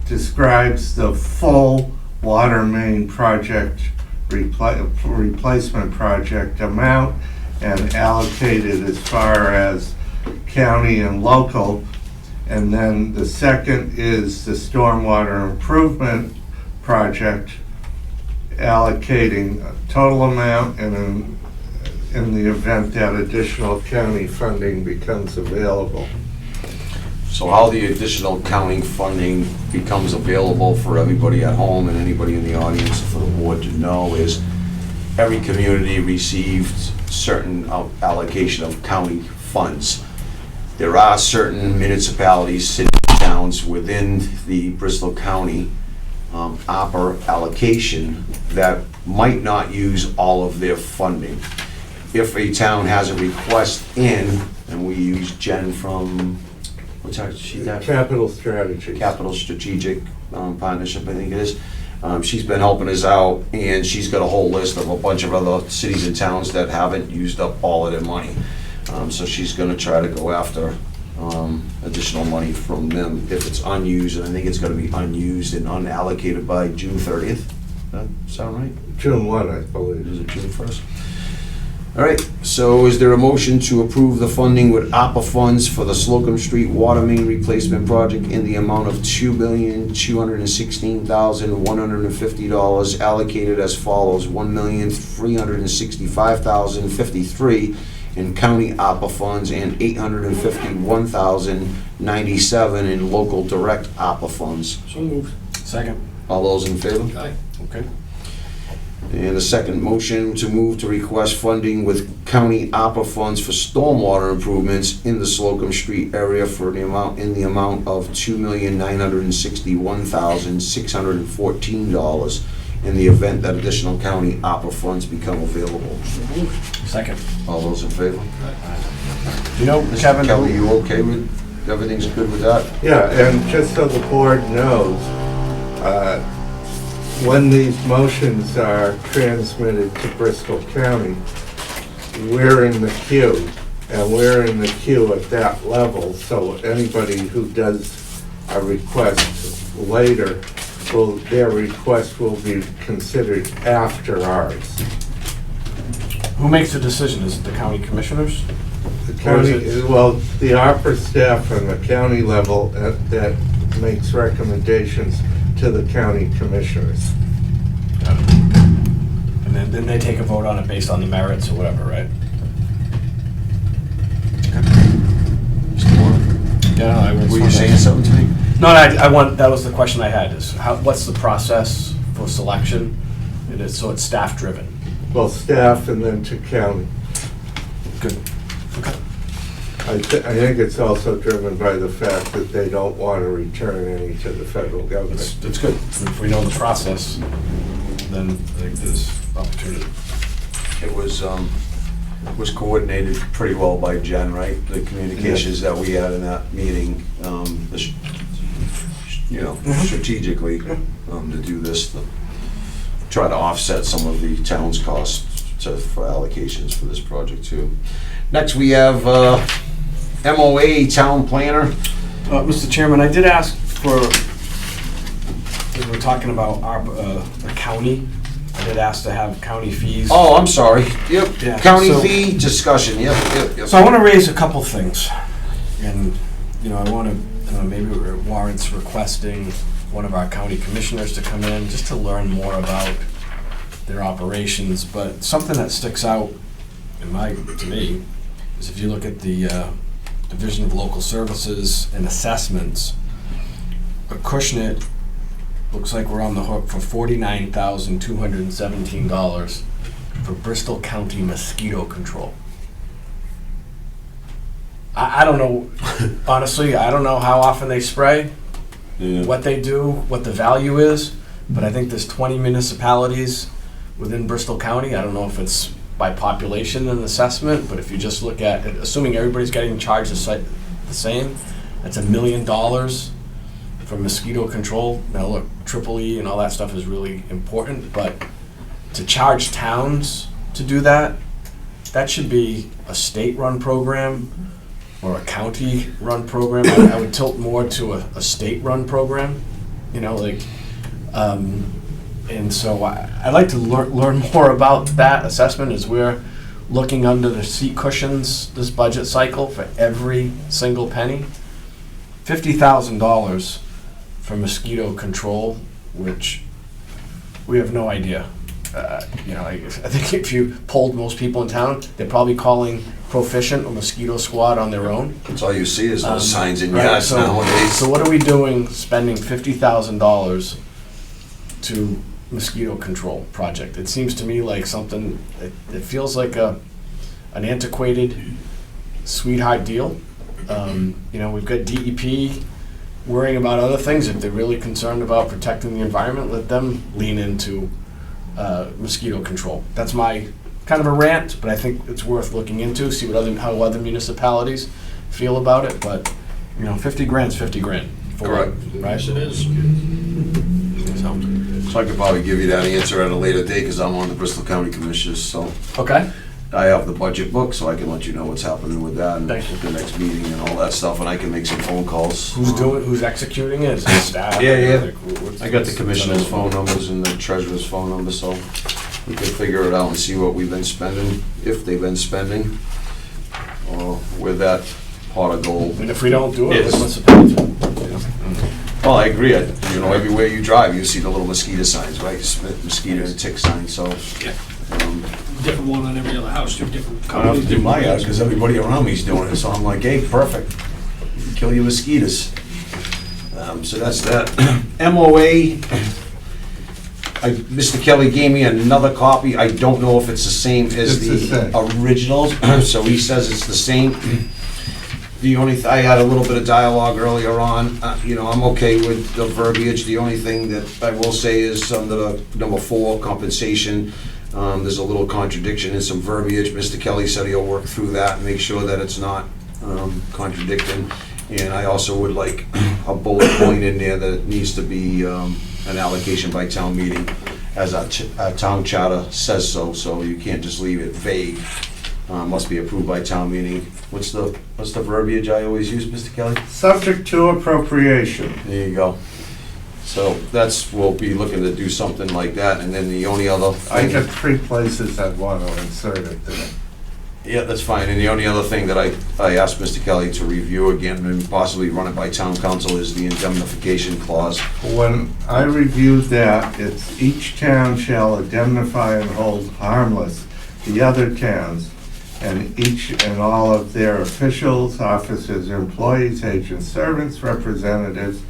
describes the full water main project replacement project amount and allocated as far as county and local. And then the second is the stormwater improvement project, allocating a total amount and in the event that additional county funding becomes available. So how the additional county funding becomes available for everybody at home and anybody in the audience for the board to know is every community received certain allocation of county funds. There are certain municipalities, cities, towns within the Bristol County ARPA allocation that might not use all of their funding. If a town has a request in, and we use Jen from, what's that? Capital Strategy. Capital Strategic Partnership, I think it is. She's been helping us out, and she's got a whole list of a bunch of other cities and towns that haven't used up all of their money. So she's gonna try to go after additional money from them if it's unused, and I think it's gonna be unused and unallocated by June 30th. Does that sound right? June 1, I believe. Is it June 1st? All right, so is there a motion to approve the funding with ARPA funds for the Slocum Street Water Main Replacement Project in the amount of $2,216,150 allocated as follows: $1,365,053 in county ARPA funds and $851,097 in local direct ARPA funds? So moved. Second. All those in favor? Aye. Okay. And a second motion to move to request funding with county ARPA funds for stormwater improvements in the Slocum Street area for the amount of $2,961,614 in the event that additional county ARPA funds become available. Second. All those in favor? You know, Kevin, Kelly, you okay with, everything's good with that? Yeah, and just so the board knows, when these motions are transmitted to Bristol County, we're in the queue, and we're in the queue at that level, so anybody who does a request later, their request will be considered after ours. who makes the decision? Is it the county commissioners? The county, well, the ARPA staff on the county level that makes recommendations to the county commissioners. And then they take a vote on it based on the merits or whatever, right? Yeah, no, Were you saying something to me? No, that was the question I had, is what's the process for selection? So it's staff driven. Well, staff and then to county. Good. Okay. I think it's also driven by the fact that they don't want to return any to the federal government. That's good. If we know the process, then I think there's opportunity. It was coordinated pretty well by Jen, right? The communications that we had in that meeting, strategically, to do this, to try to offset some of the town's costs for allocations for this project too. Next, we have MOA Town Planner. Mr. Chairman, I did ask for, because we're talking about the county, I did ask to have county fees. Oh, I'm sorry. Yep. Yeah, County so- fee discussion. Yep. So I want to raise a couple things, and I want to maybe it warrants requesting one of our county commissioners to come in just to learn more about their operations. But something that sticks out to me is if you look at the Division of Local Services and Assessments, Acushnet looks like we're on the hook for $49,217 for Bristol County mosquito control. I don't know, honestly, I don't know how often they spray, what they do, what the value is, but I think there's 20 municipalities within Bristol County. I don't know if it's by population and assessment, but if you just look at it, assuming everybody's getting charged the same, that's $1 million for mosquito control. Now look, EEE and all that stuff is really important, but to charge towns to do that, that should be a state-run program or a county-run program. I would tilt more to a state-run program, you know, like, and so I'd like to learn more about that assessment as we're looking under the seat cushions this budget cycle for every single penny. $50,000 for mosquito control, which we have no idea. You know, I think if you polled most people in town, they're probably calling Proficient or Mosquito Squad on their own. That's all you see is those signs in Right, yards so- nowadays. So what are we doing, spending $50,000 to mosquito control project? It seems to me like something, it feels like an antiquated sweetheart deal. You know, we've got DEP worrying about other things. If they're really concerned about protecting the environment, let them lean into mosquito control. That's my kind of a rant, but I think it's worth looking into, see what how other municipalities feel about it. But, you know, 50 grand's 50 grand. Correct. Right? Yes, it is. So I could probably give you that answer at a later date, because I'm on the Bristol County Commissioners, so Okay. I have the budget book, so I can let you know what's happening with that and Thank you. the next meeting and all that stuff, and I can make some phone calls. Who's executing it? Is it staff? Yeah, yeah. Like, what's- I got the commissioner's phone numbers and the treasurer's phone number, so we can figure it out and see what we've been spending, if they've been spending, or where that pot of gold. And if we don't do it, Yes. then what's the penalty? Well, I agree. You know, everywhere you drive, you see the little mosquito signs, right? Mosquito and tick signs, so. Yeah. um, Different one on every other house, too, different I don't have companies. to do my different house, because everybody around me's doing it, so I'm like, hey, perfect. Kill your mosquitoes. So that's that. MOA, Mr. Kelly gave me another copy. I don't know if it's the same as It's the same. the originals, so he says it's the same. The only, I had a little bit of dialogue earlier on, you know, I'm okay with the verbiage. The only thing that I will say is under the number 4, compensation, there's a little contradiction in some verbiage. Mr. Kelly said he'll work through that and make sure that it's not contradicting. And I also would like a bullet point in there that it needs to be an allocation by town meeting, as our town charter says so you can't just leave it vague. Must be approved by town meeting. What's the verbiage I always use, Mr. Kelly? Subject to appropriation. There you go. So we'll be looking to do something like that, and then the only other I thing. got 3 places I'd want to insert it there. Yeah, that's fine, and the only other thing that I asked Mr. Kelly to review again and possibly run it by town council is the indemnification clause. When I reviewed that, it's each town shall indemnify and hold harmless the other towns and each and all of their officials, officers, employees, agents, servants, representatives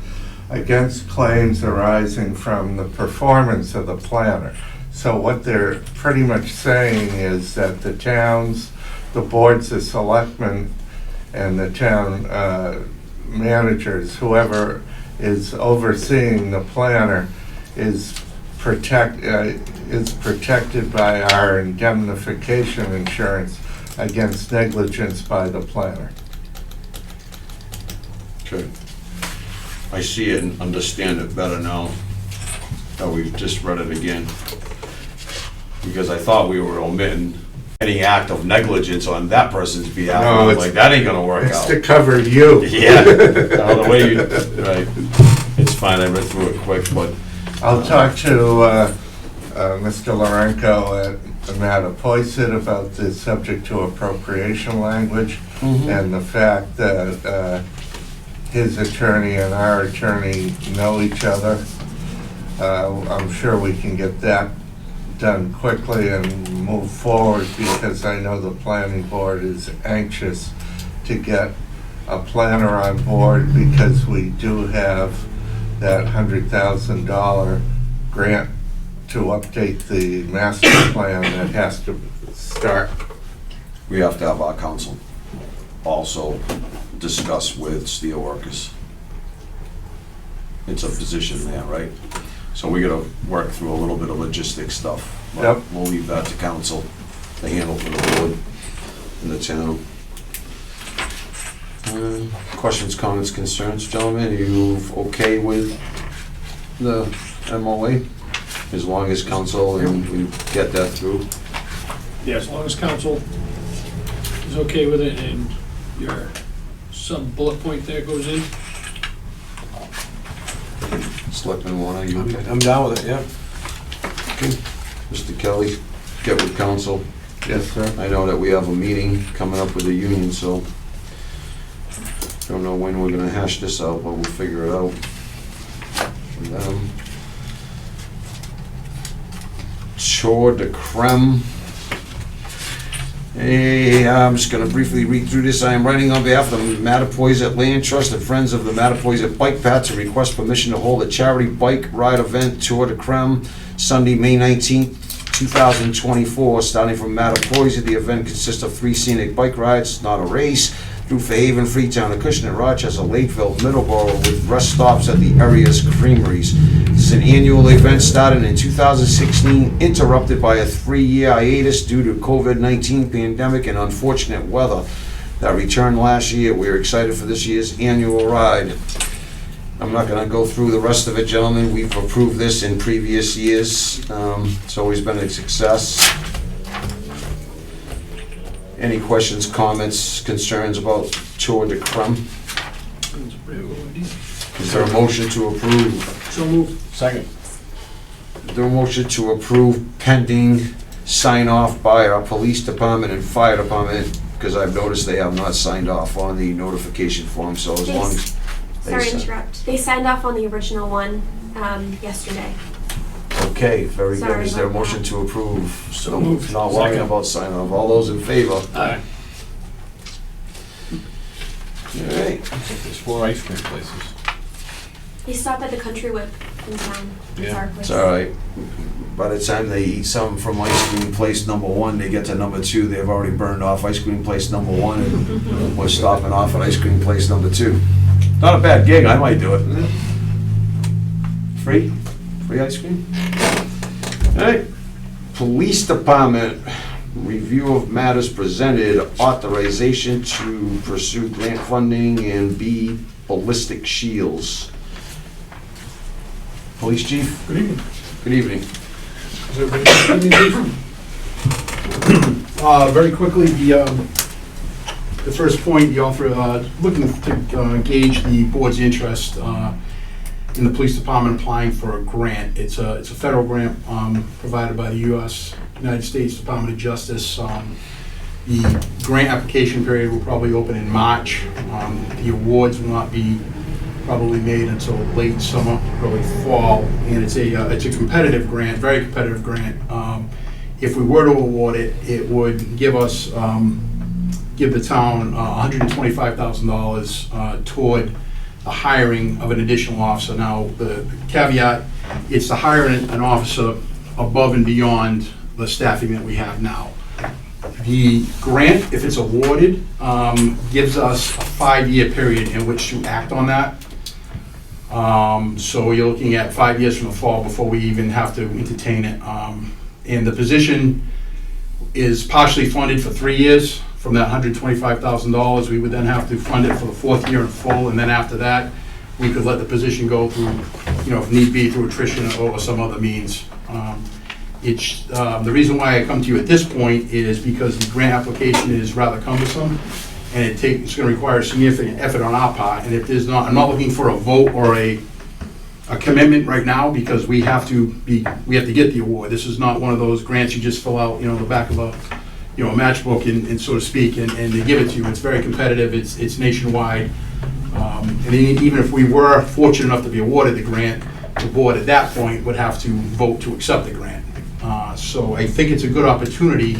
against claims arising from the performance of the planner. So what they're pretty much saying is that the towns, the boards of selectmen, and the town managers, whoever is overseeing the planner, is protected by our indemnification insurance against negligence by the planner. Okay. I see it and understand it better now that we've just read it again. Because I thought we were omitting any act of negligence on that person's behalf. No, I was it's- like, that ain't gonna work It's out. to cover you. Yeah, the way you, right. It's fine, I read through it quick, but I'll talk to Mr. Lorenco and Matt Apoiset about the subject to appropriation language and the fact that his attorney and our attorney know each other. I'm sure we can get that done quickly and move forward, because I know the planning board is anxious to get a planner on board, because we do have that $100,000 grant to update the master plan that has to start. we have to have our council also discuss with steelworkers. It's a position there, right? So we gotta work through a little bit of logistic stuff. But Yep. we'll leave that to council to handle for the board and the town. Questions, comments, concerns, gentlemen? Are you okay with the MOA? As long as council and we get that through? Yeah, as long as council is okay with it, and your sub-bullet point there goes in. Selectman Warner, you okay? I'm down with it, yeah. Mr. Kelly, get with council. Yes, sir. I know that we have a meeting coming up with the union, so don't know when we're gonna hash this out, but we'll figure it out. Tour de creme. Hey, I'm just gonna briefly read through this. I am writing on behalf of the Mattapoisett Land Trust and Friends of the Mattapoisett Bike Path to request permission to hold a charity bike ride event, Tour de Creme, Sunday, May 19th, 2024, starting from Mattapoisett. The event consists of 3 scenic bike rides, not a race, through Fairhaven, Freetown, Acushnet, Rochester, Lakeville, Middleborough, with rest stops at the area's creameries. This is an annual event started in 2016, interrupted by a 3-year hiatus due to COVID-19 pandemic and unfortunate weather that returned last year. We're excited for this year's annual ride. I'm not gonna go through the rest of it, gentlemen. We've approved this in previous years. It's always been a success. Any questions, comments, concerns about Tour de Creme? It's a pretty good idea. Is there a motion to approve? So moved. Second. Is there a motion to approve pending sign-off by our police department and fire department? Because I've noticed they have not signed off on the notification form, so as long as... Sorry to sign- interrupt. They signed off on the original one yesterday. Okay, very good. Sorry Is there a about motion that. to approve? So moved. Not worrying Second. about sign-off. All those in favor? Aye. All right. There's 4 ice cream places. They stopped at the Country Whip in town. It's Yeah. our place. It's all right. By the time they eat something from ice cream place number 1, they get to number 2, they've already burned off ice cream place number 1, and we're stopping off at ice cream place number 2. Not a bad gig, I might do it. Free? Free ice cream? All right. Police Department, review of matters presented, authorization to pursue grant funding and B, ballistic shields. Police Chief? Good evening. Good evening. Is everybody- Very quickly, the first point, the author, looking to gauge the board's interest in the police department applying for a grant. It's a federal grant provided by the United States Department of Justice. The grant application period will probably open in March. The awards will not be probably made until late summer, early fall, and it's a competitive grant, very competitive grant. If we were to award it, it would give us, give the town $125,000 toward the hiring of an additional officer. Now, the caveat, it's to hire an officer above and beyond the staffing that we have now. The grant, if it's awarded, gives us a 5-year period in which to act on that. So you're looking at 5 years from the fall before we even have to entertain it. And the position is partially funded for 3 years. From that $125,000, we would then have to fund it for the 4th year in full, and then after that, we could let the position go through, if need be, through attrition or some other means. The reason why I come to you at this point is because the grant application is rather cumbersome, and it's going to require significant effort on our part. And if there's not, I'm not looking for a vote or a commitment right now, because we have to get the award. This is not one of those grants you just fill out, the back of a matchbook and so to speak, and they give it to you. It's very competitive. It's nationwide. And even if we were fortunate enough to be awarded the grant, the board at that point would have to vote to accept the grant. So I think it's a good opportunity.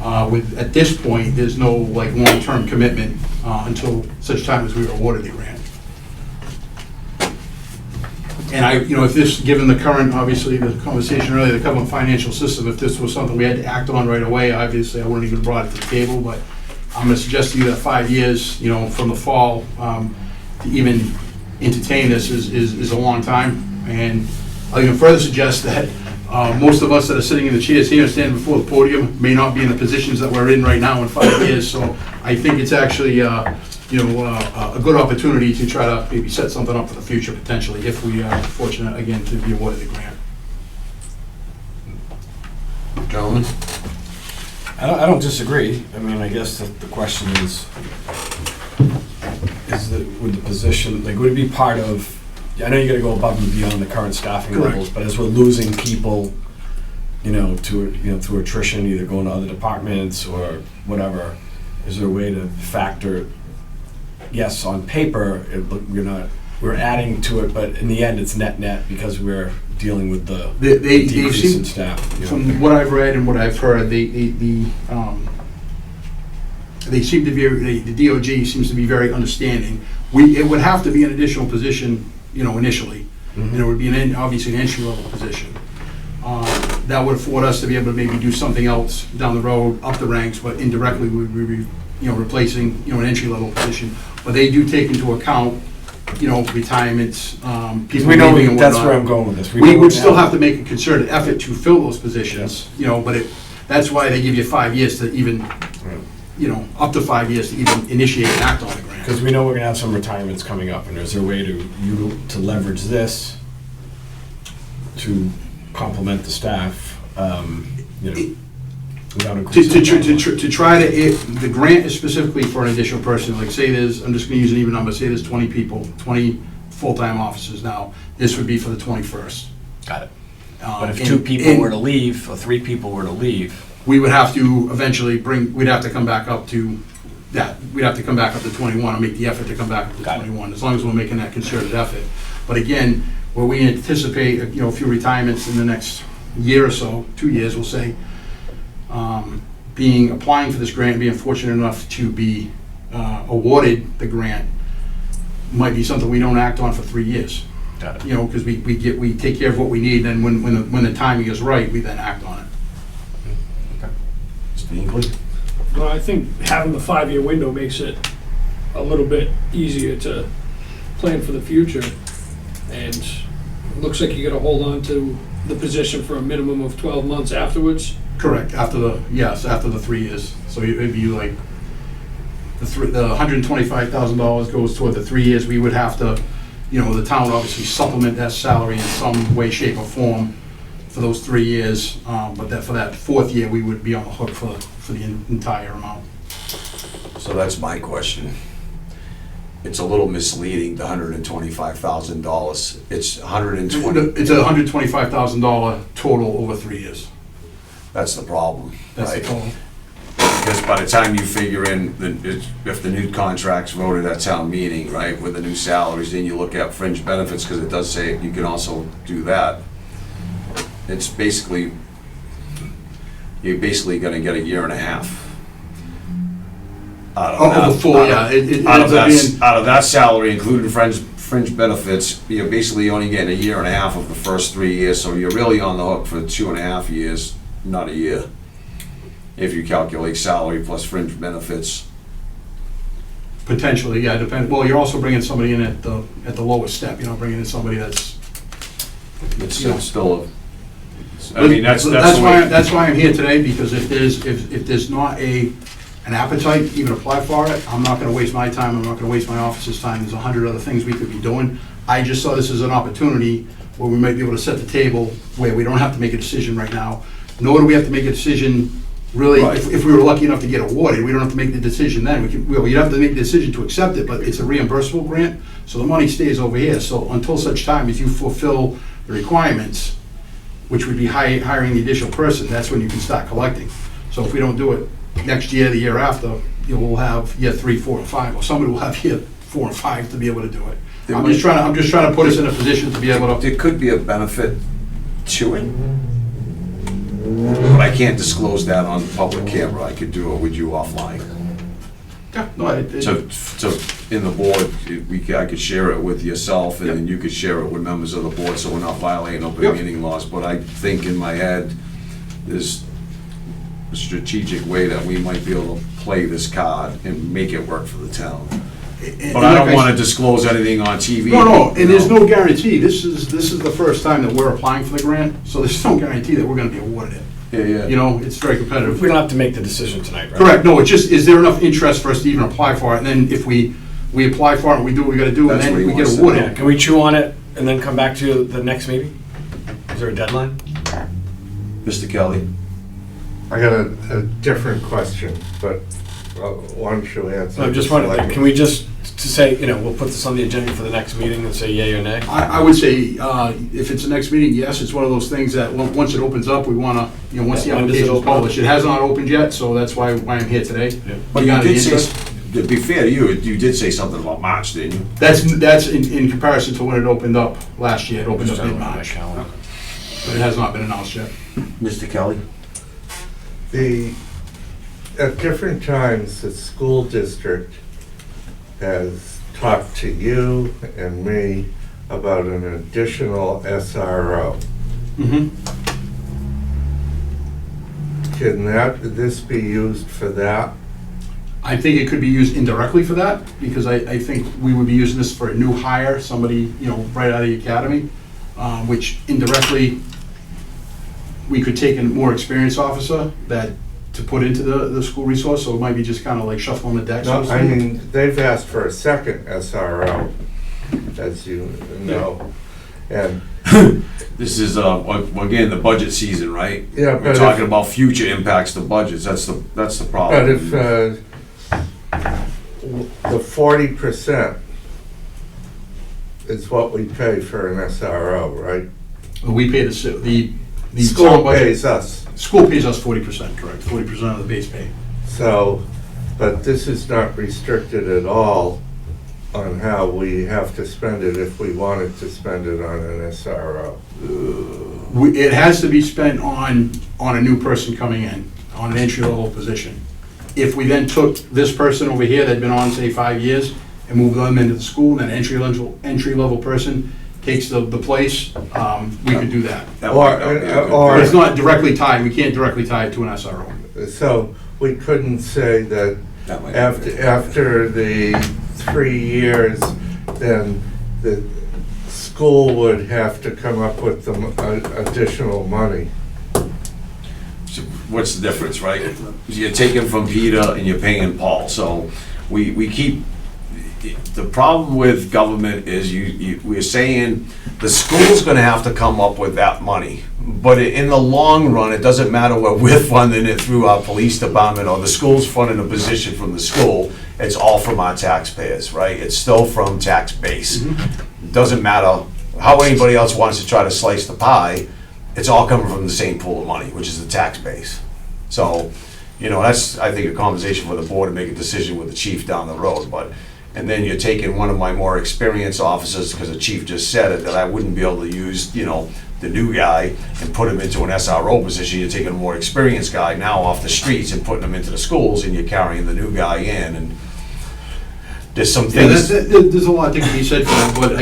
At this point, there's no long-term commitment until such time as we were awarded the grant. And if this, given the current, obviously, the conversation earlier, the current financial system, if this was something we had to act on right away, obviously, I wouldn't even brought it to the table, but I'm gonna suggest to you that 5 years, from the fall, to even entertain this is a long time. And I'll even further suggest that most of us that are sitting in the chairs here and standing before the podium may not be in the positions that we're in right now in 5 years, so I think it's actually, a good opportunity to try to maybe set something up for the future potentially, if we are fortunate again to be awarded the grant. Gentlemen? I don't disagree. I mean, I guess the question is would the position, like, would it be part of, I know you gotta go above and beyond the current staffing Correct. levels, but as we're losing people, through attrition, either going to other departments or whatever, is there a way to factor, yes, on paper, we're adding to it, but in the end, it's net because we're dealing with the They decrease seem, in staff. from what I've read and what I've heard, they seem to be, the DOG seems to be very understanding. It would have to be an additional position, initially, and it would be obviously an entry-level position. That would afford us to be able to maybe do something else down the road, up the ranks, but indirectly we would be, replacing, an entry-level position. But they do take into account, retirements, people We know, leaving and that's whatnot. where I'm going with this. We know would now- still have to make a concerted effort to fill those positions, but that's why they give you 5 years to even, up to 5 years to even initiate and act on the grant. Because we know we're gonna have some retirements coming up, and is there a way to leverage this to complement the staff, without increasing? To try to, the grant is specifically for an additional person, like say there's, I'm just gonna use an even number, say there's 20 people, 20 full-time officers now, this would be for the 21st. Got it. But if 2 people were to leave, or 3 people were to leave, We would have to eventually we'd have to come back up to that, we'd have to come back up to 21 and make the effort to come back up to Got it. 21, as long as we're making that concerted effort. But again, where we anticipate, a few retirements in the next year or so, 2 years, we'll say, applying for this grant, being fortunate enough to be awarded the grant, might be something we don't act on for 3 years. got it. Because we take care of what we need, and when the timing is right, we then act on it. Mr. Hinckley? Well, I think having the 5-year window makes it a little bit easier to plan for the future. And it looks like you're gonna hold on to the position for a minimum of 12 months afterwards. Correct, after the 3 years. So it'd be like, the $125,000 goes toward the 3 years. We would have to, the town would obviously supplement that salary in some way, shape, or form for those 3 years. But for that 4th year, we would be on the hook for the entire amount. So that's my question. It's a little misleading, the $125,000. It's $120,000. It's a $125,000 total over 3 years. That's the problem, That's the right? total. Because by the time you figure in, if the new contract's voted at town meeting, right, with the new salaries, then you look at fringe benefits, because it does say you can also do that. It's basically, you're basically gonna get a year and a half. Out of Oh, that- the full, yeah. It Out ends of up being, out of that salary, including fringe benefits, you're basically only getting a year and a half of the first 3 years, so you're really on the hook for 2.5 years, not a year. If you calculate salary plus fringe benefits. potentially, yeah, well, you're also bringing somebody in at the lowest step, bringing in somebody that's. It's still a, I mean, that's the way. That's why I'm here today, because if there's not an appetite to even apply for it, I'm not gonna waste my time, I'm not gonna waste my office's time, there's 100 other things we could be doing. I just saw this as an opportunity where we might be able to set the table where we don't have to make a decision right now, nor do we have to make a decision, really, Right. if we were lucky enough to get awarded, we don't have to make the decision then. You'd have to make the decision to accept it, but it's a reimbursable grant, so the money stays over here. So until such time as you fulfill the requirements, which would be hiring the additional person, that's when you can start collecting. So if we don't do it next year, the year after, we'll have year 3, 4, and 5, or somebody will have year 4 and 5 to be able to do it. I'm just trying to put us in a position to be able to. There could be a benefit to it, but I can't disclose that on public camera. I could do it with you offline. Yeah, no, So in the board, I could share it with yourself, and then you could share it with members of the board, so we're not violating open Yep. meeting laws. But I think in my head, there's a strategic way that we might be able to play this card and make it work for the town. But I don't want to disclose anything on TV. No, and there's no guarantee. This is the first time that we're applying for the grant, so there's no guarantee that we're gonna be awarded it. Yeah. It's very competitive. We don't have to make the decision tonight, right? Correct, no, it's just, is there enough interest for us to even apply for it? And then if we apply for it, and we do what we gotta do, and That's then what he we get wants to awarded. Yeah, can we chew on it and then come back to the next meeting? Is there a deadline? Mr. Kelly? I got a different question, but why don't you answer? So I just wanted, can we just, to say, we'll put this on the agenda for the next meeting and say yay or nay? I would say, if it's the next meeting, yes, it's one of those things that, once it opens up, we wanna, once the When does it application is open up? published, it has not opened yet, so that's why I'm here today. But You you got any did say, interest? to be fair to you did say something about March, didn't you? That's in comparison to when it opened up last year, it opened Just up trying to look at my mid-March, calendar. but it has not been announced yet. Mr. Kelly? At different times, the school district has talked to you and me about an additional SRO. Mm-hmm. Can this be used for that? I think it could be used indirectly for that, because I think we would be using this for a new hire, somebody, right out of the academy, which indirectly, we could take a more experienced officer to put into the school resource, so it might be just kind of like shuffling the deck. so No, to I speak. mean, they've asked for a second SRO, as you know. And, This is, again, the budget season, right? yeah, We're talking about future impacts to budgets, that's the but problem. if the 40% is what we pay for an SRO, right? We pay the School town budget. pays us. School pays us 40%, correct, 40% of the base pay. So, but this is not restricted at all on how we have to spend it if we wanted to spend it on an SRO. It has to be spent on a new person coming in, on an entry-level position. If we then took this person over here that'd been on, say, 5 years, and moved them into the school, and that entry-level person takes the place, we could do that. That might not be a good Or- But it's not directly tied, we can't directly tie it to an SRO. So we couldn't say that That might not be after the 3 years, then the school would have to come up with the additional money. So what's the difference, right? You're taking from Peter and you're paying Paul, so we keep, the problem with government is we're saying the school's gonna have to come up with that money. But in the long run, it doesn't matter whether we're funding it through our police department or the school's funding a position from the school, it's all from our taxpayers, right? It's still from tax base. Doesn't matter how anybody else wants to try to slice the pie, it's all coming from the same pool of money, which is the tax base. So, that's, I think, a conversation for the board to make a decision with the chief down the road, and then you're taking one of my more experienced officers, because the chief just said it, that I wouldn't be able to use, the new guy and put him into an SRO position. You're taking a more experienced guy now off the streets and putting him into the schools, and you're carrying the new guy in, and there's some Yeah, things. there's a lot that can be said for that, but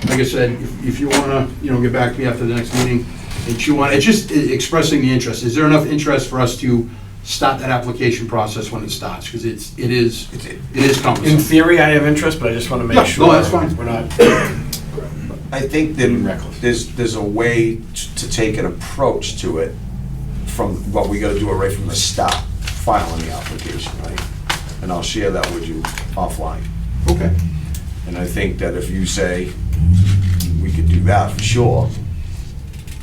like I said, if you wanna, get back to me after the next meeting, it's just expressing the interest. Is there enough interest for us to start that application process when it starts? Because it is In cumbersome. theory, I have interest, but I just want to Yeah, make sure. no, that's fine. We're not I think being that reckless. there's a way to take an approach to it from what we gotta do it right from the start, filing the application, right? And I'll share that with you offline. Okay. And I think that if you say we could do that for sure,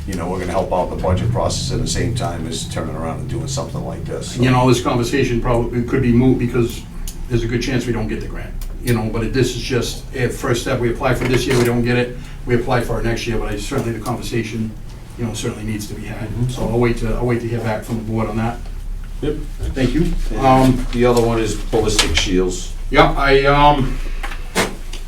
we're gonna help out the budget process at the same time as turning around and doing something like this. This conversation probably could be moot because there's a good chance we don't get the grant. But this is just a first step. We apply for this year, we don't get it, we apply for it next year, but certainly the conversation, certainly needs to be had. So I'll wait to hear back from the board on that. Yep. Thank you. The other one is ballistic shields. Yeah,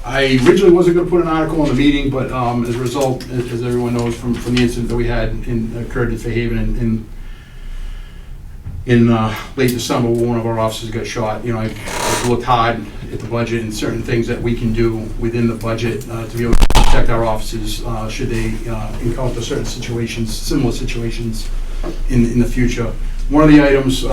I originally wasn't gonna put an article on the meeting, but as a result, as everyone knows from the incident that we had occurred in Fairhaven in late December, where one of our officers got shot, I've looked hard at the budget and certain things that we can do within the budget to be able to protect our officers should they encounter certain situations, similar situations in the future. One of the items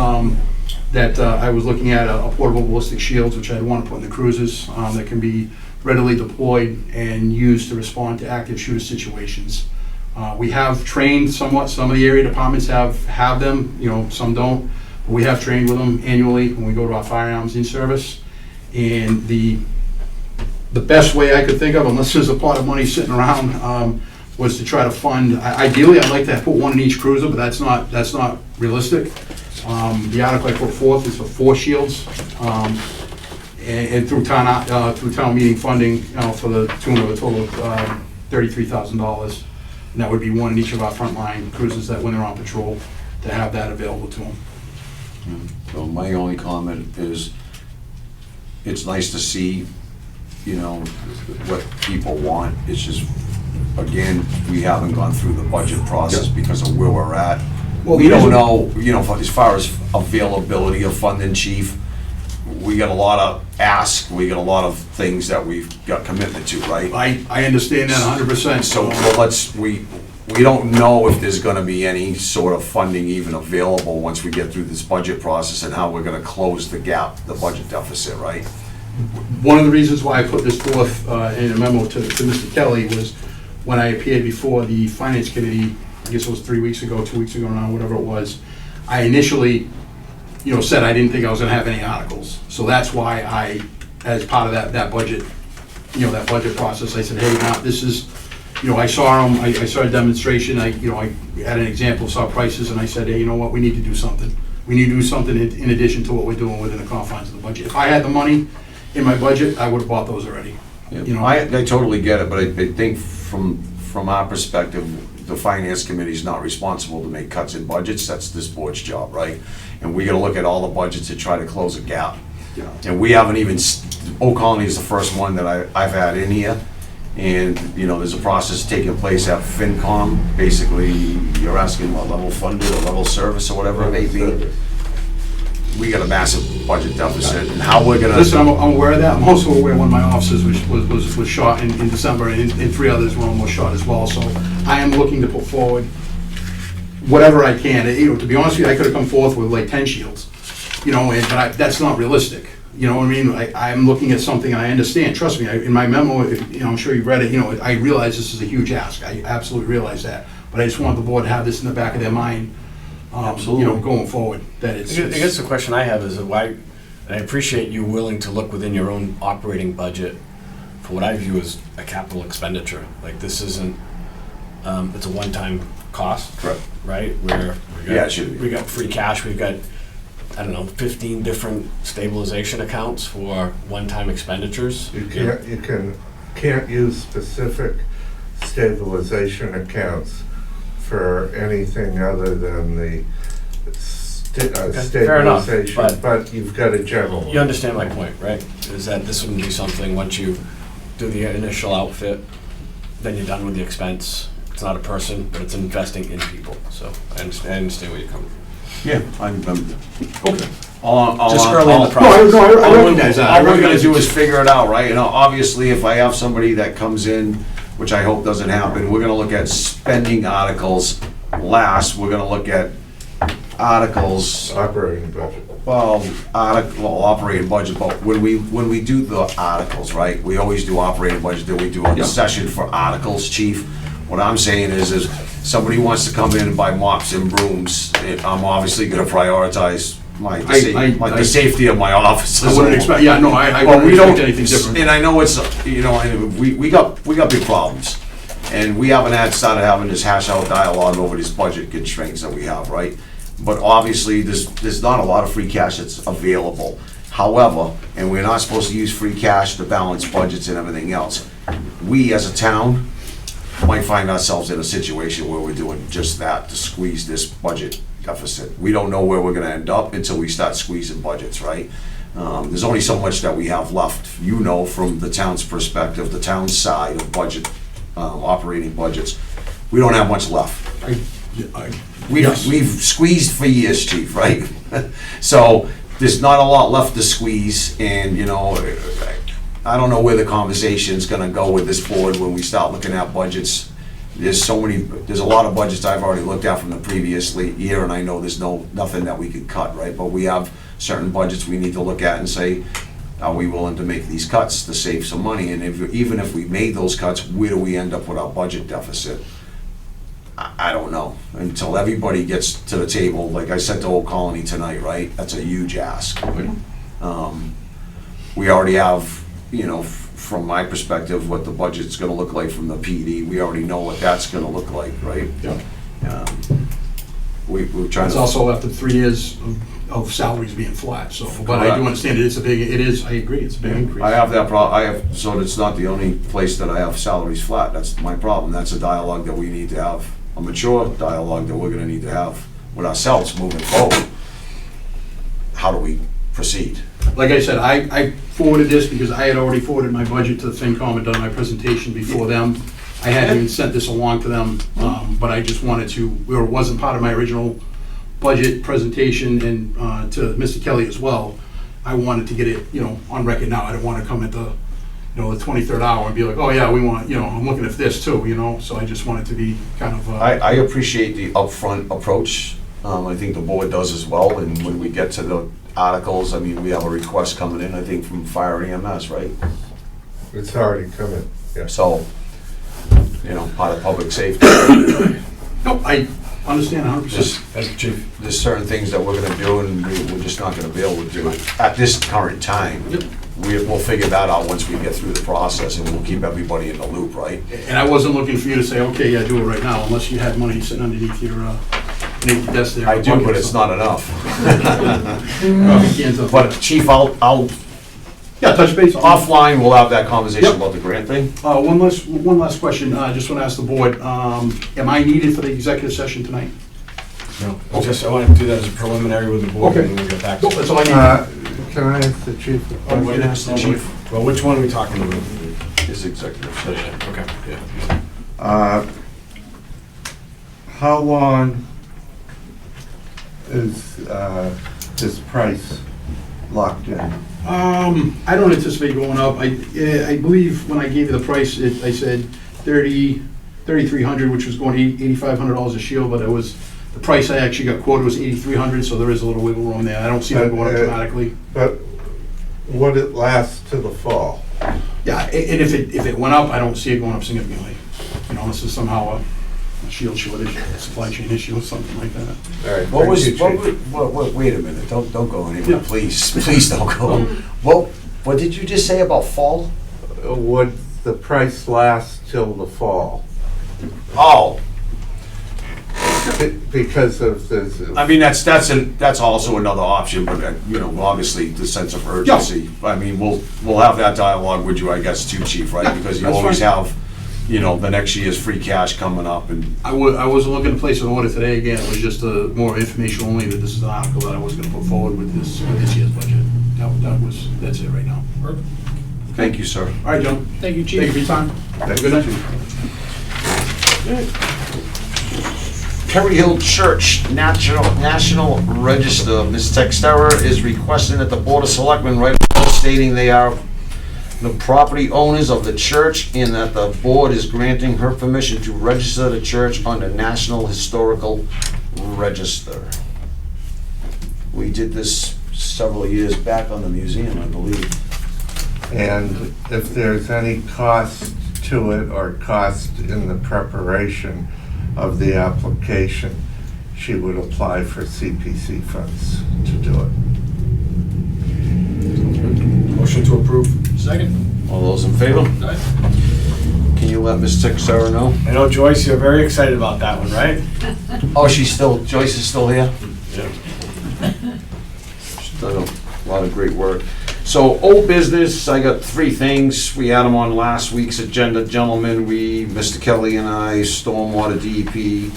that I was looking at, a portable ballistic shields, which I'd want to put in the cruisers, that can be readily deployed and used to respond to active shooter situations. We have trained somewhat, some of the area departments have them, some don't. But we have trained with them annually when we go to our firearms in service. And the best way I could think of, unless there's a pot of money sitting around, was to try to fund, ideally I'd like to put one in each cruiser, but that's not realistic. The article I put forth is for 4 shields, and through town meeting funding, for the tune of a total of $33,000. And that would be one in each of our frontline cruisers that when they're on patrol, to have that available to them. So my only comment is, it's nice to see, what people want. It's just, again, we haven't gone through the budget process because of where we're at. Well, We the don't reason- know, as far as availability of funding, chief, we got a lot of ask, we got a lot of things that we've got commitment to, right? I understand that 100%. So we don't know if there's gonna be any sort of funding even available once we get through this budget process and how we're gonna close the gap, the budget deficit, right? One of the reasons why I put this forth in a memo to Mr. Kelly was when I appeared before the Finance Committee, I guess it was 3 weeks ago, 2 weeks ago now, whatever it was, I initially, said I didn't think I was gonna have any articles. So that's why I, as part of that budget, that budget process, I said, hey, now, this is, I saw them, I saw a demonstration, I had an example, saw prices, and I said, hey, you know what, we need to do something. We need to do something in addition to what we're doing within the confines of the budget. If I had the money in my budget, I would have bought those already. I totally get it, but I think from our perspective, the finance committee's not responsible to make cuts in budgets, that's this board's job, right? And we gotta look at all the budgets to try to close a gap. Yeah. And we haven't even, Old Colony is the first one that I've had in here, and, there's a process taking place at FinCom. Basically, you're asking what level funded or level service or whatever it may be. We got a massive budget deficit, and how we're gonna. Listen, I'm aware of that. I'm also aware one of my officers was shot in December, and 3 others were almost shot as well. So I am looking to put forward whatever I can. To be honest with you, I could have come forth with like 10 shields, but that's not realistic. You know what I mean? I'm looking at something, and I understand, trust me, in my memo, I'm sure you've read it, I realize this is a huge ask. I absolutely realize that. But I just want the board to have this in the back of their mind, going forward, that it's. I guess the question I have is why, and I appreciate you willing to look within your own operating budget for what I view as a capital expenditure. Like, this isn't, it's a one-time cost. Correct. Right? Where Yeah, it should be. we got free cash, we've got, 15 different stabilization accounts for one-time expenditures. You can't use specific stabilization accounts for anything other than the fair enough, stabilization, but you've got a general. You understand my point, right? Is that this wouldn't be something, once you do the initial outfit, then you're done with the expense. It's not a person, but it's investing in people. So I understand where you're coming from. Yeah, I'm Okay. Just early in the No, process. I recognize that. All we're gonna do is figure it out, right? Obviously, if I have somebody that comes in, which I hope doesn't happen, we're gonna look at spending articles last. We're gonna look at articles, Operating budget. operating budget, but when we do the articles, right? We always do operating budget, then we do a session for articles, chief. What I'm saying is somebody wants to come in and buy mops and brooms, I'm obviously gonna prioritize the safety of my officers. I wouldn't expect, I Well, wouldn't we don't, expect anything different. and I know it's, and we got big problems. And we haven't started having this hash out dialogue over these budget constraints that we have, right? But obviously, there's not a lot of free cash that's available. However, and we're not supposed to use free cash to balance budgets and everything else. We, as a town, might find ourselves in a situation where we're doing just that, to squeeze this budget deficit. We don't know where we're gonna end up until we start squeezing budgets, right? There's only so much that we have left, from the town's perspective, the town's side of budget, operating budgets. We don't have much left. Yes. We've squeezed for years, chief, right? So there's not a lot left to squeeze, and, I don't know where the conversation's gonna go with this board when we start looking at budgets. There's a lot of budgets I've already looked at from the previous year, and I know there's nothing that we could cut, right? But we have certain budgets we need to look at and say, are we willing to make these cuts to save some money? And even if we made those cuts, where do we end up with our budget deficit? I don't know, until everybody gets to the table. Like I said to Old Colony tonight, right? That's a huge ask. We already have, from my perspective, what the budget's gonna look like from the PD. We already know what that's gonna look like, right? Yeah. we're trying It's to. also after 3 years of salaries being flat, so, but I do Correct. understand it is, I agree, it's a big increase. I have that so it's not the only place that I have salaries flat, that's my problem, that's a dialogue that we need to have, a mature dialogue that we're gonna need to have with ourselves moving forward. How do we proceed? Like I said, I forwarded this because I had already forwarded my budget to the FinCom and done my presentation before them. I hadn't even sent this along to them, but I just wanted to, it wasn't part of my original budget presentation, and to Mr. Kelly as well. I wanted to get it, on record now. I don't want to come at the, the 23rd hour and be like, oh yeah, we want, I'm looking at this too, so I just wanted to be kind of. I appreciate the upfront approach, I think the board does as well, and when we get to the articles, I mean, we have a request coming in, I think, from Fire EMS, right? It's already coming, yeah. So, part of public safety. No, I understand 100%. As chief. There's certain things that we're gonna do, and we're just not gonna be able to do it at this current time. Yep. We'll figure that out once we get through the process, and we'll keep everybody in the loop, right? And I wasn't looking for you to say, okay, yeah, do it right now, unless you had money sitting underneath your desk there. I do, but it's not enough. Hands up. But Chief, I'll, Yeah, touch base. offline, we'll have that conversation Yep. about the grant thing. One last question, I just want to ask the board, am I needed for the executive session tonight? No, I want to do that as a preliminary with the board, Okay. and then we'll get back to Nope, it. that's all I need. Can I ask the chief a You question? can ask the chief, Well, which one are we talking about? his executive session. Okay, yeah. How long is this price locked in? I don't anticipate going up. I believe when I gave you the price, I said $3,300, which was going to $8,500 a shield, but the price I actually got quoted was $8,300, so there is a little wiggle room there. I don't see that going up dramatically. But would it last to the fall? Yeah, and if it went up, I don't see it going up significantly. Unless it's somehow a shield shortage, a supply chain issue or something like that. All right, What was, thank you, Chief. wait a minute, don't go anywhere, Yeah. please don't go. What did you just say about fall? Would the price last till the fall? Oh, Because of this. I mean, that's also another option, but, obviously, the sense of urgency. I mean, we'll have that dialogue with you, I guess, too, Chief, right? Yeah, Because you that's always fine. have, the next year's free cash coming up, and I wasn't looking to place an order today again, it was just more information only that this is an article that I was gonna put forward with this year's budget. That's it right now. All thank you, sir. right, John. Thank you, Thank you Chief. for your time. Have a good night. Perry Hill Church National Register. Ms. Textera is requesting that the Board of Selectmen write a note stating they are the property owners of the church and that the board is granting her permission to register the church on the National Historical Register. We did this several years back on the museum, I believe. And if there's any cost to it or cost in the preparation of the application, she would apply for CPC funds to do it. Motion to approve. Second. All those in favor? Can you let Ms. Textera know? I know, Joyce, you're very excited about that one, right? Oh, Joyce is still here? Yeah. She's done a lot of great work. So, old business, I got 3 things. We had them on last week's agenda, gentlemen. Mr. Kelly and I, Stormwater DEP,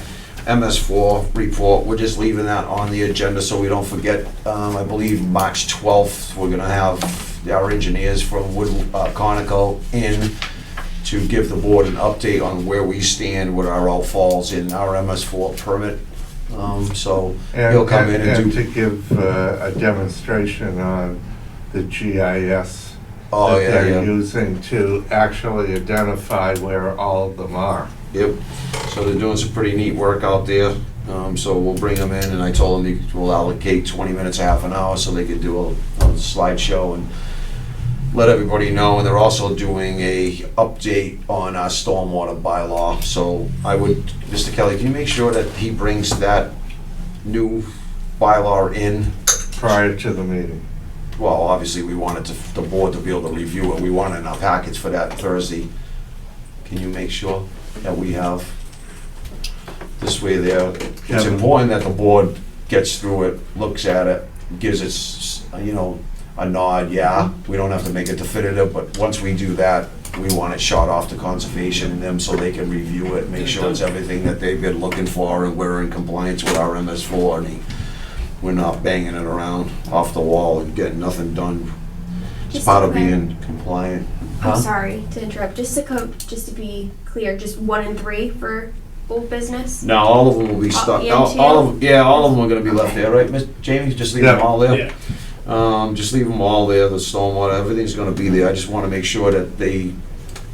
MS4 report. We're just leaving that on the agenda so we don't forget. I believe March 12th, we're gonna have our engineers from Conoco in to give the board an update on where we stand with our outfalls in our MS4 permit. So he'll come in and do. to give a demonstration on the GIS Oh, that yeah, they're yeah. using to actually identify where all of them are. Yep, so they're doing some pretty neat work out there, so we'll bring them in, and I told them we'll allocate 20 minutes, half an hour, so they could do a slideshow and let everybody know, and they're also doing a update on our stormwater bylaw, so Mr. Kelly, can you make sure that he brings that new bylaw in? Prior to the meeting. Well, obviously, we wanted the board to be able to review it, we want it in our package for that Thursday. Can you make sure that we have this way there. It's Kevin. important that the board gets through it, looks at it, gives it, a nod, yeah. We don't have to make it definitive, but once we do that, we want it shot off to conservation and them so they can review it, make sure it's everything that they've been looking for and we're in compliance with our MS4 and we're not banging it around off the wall and getting nothing done. It's Just part of okay. being compliant. Huh? I'm sorry to interrupt. Just to be clear, just 1 and 3 for old business. No, all of them will be stuck. and All two? all of them are gonna be left there, right, Miss Jamie? Just leave them all there? Yeah. Just leave them all there, the stormwater, everything's gonna be there. I just wanna make sure that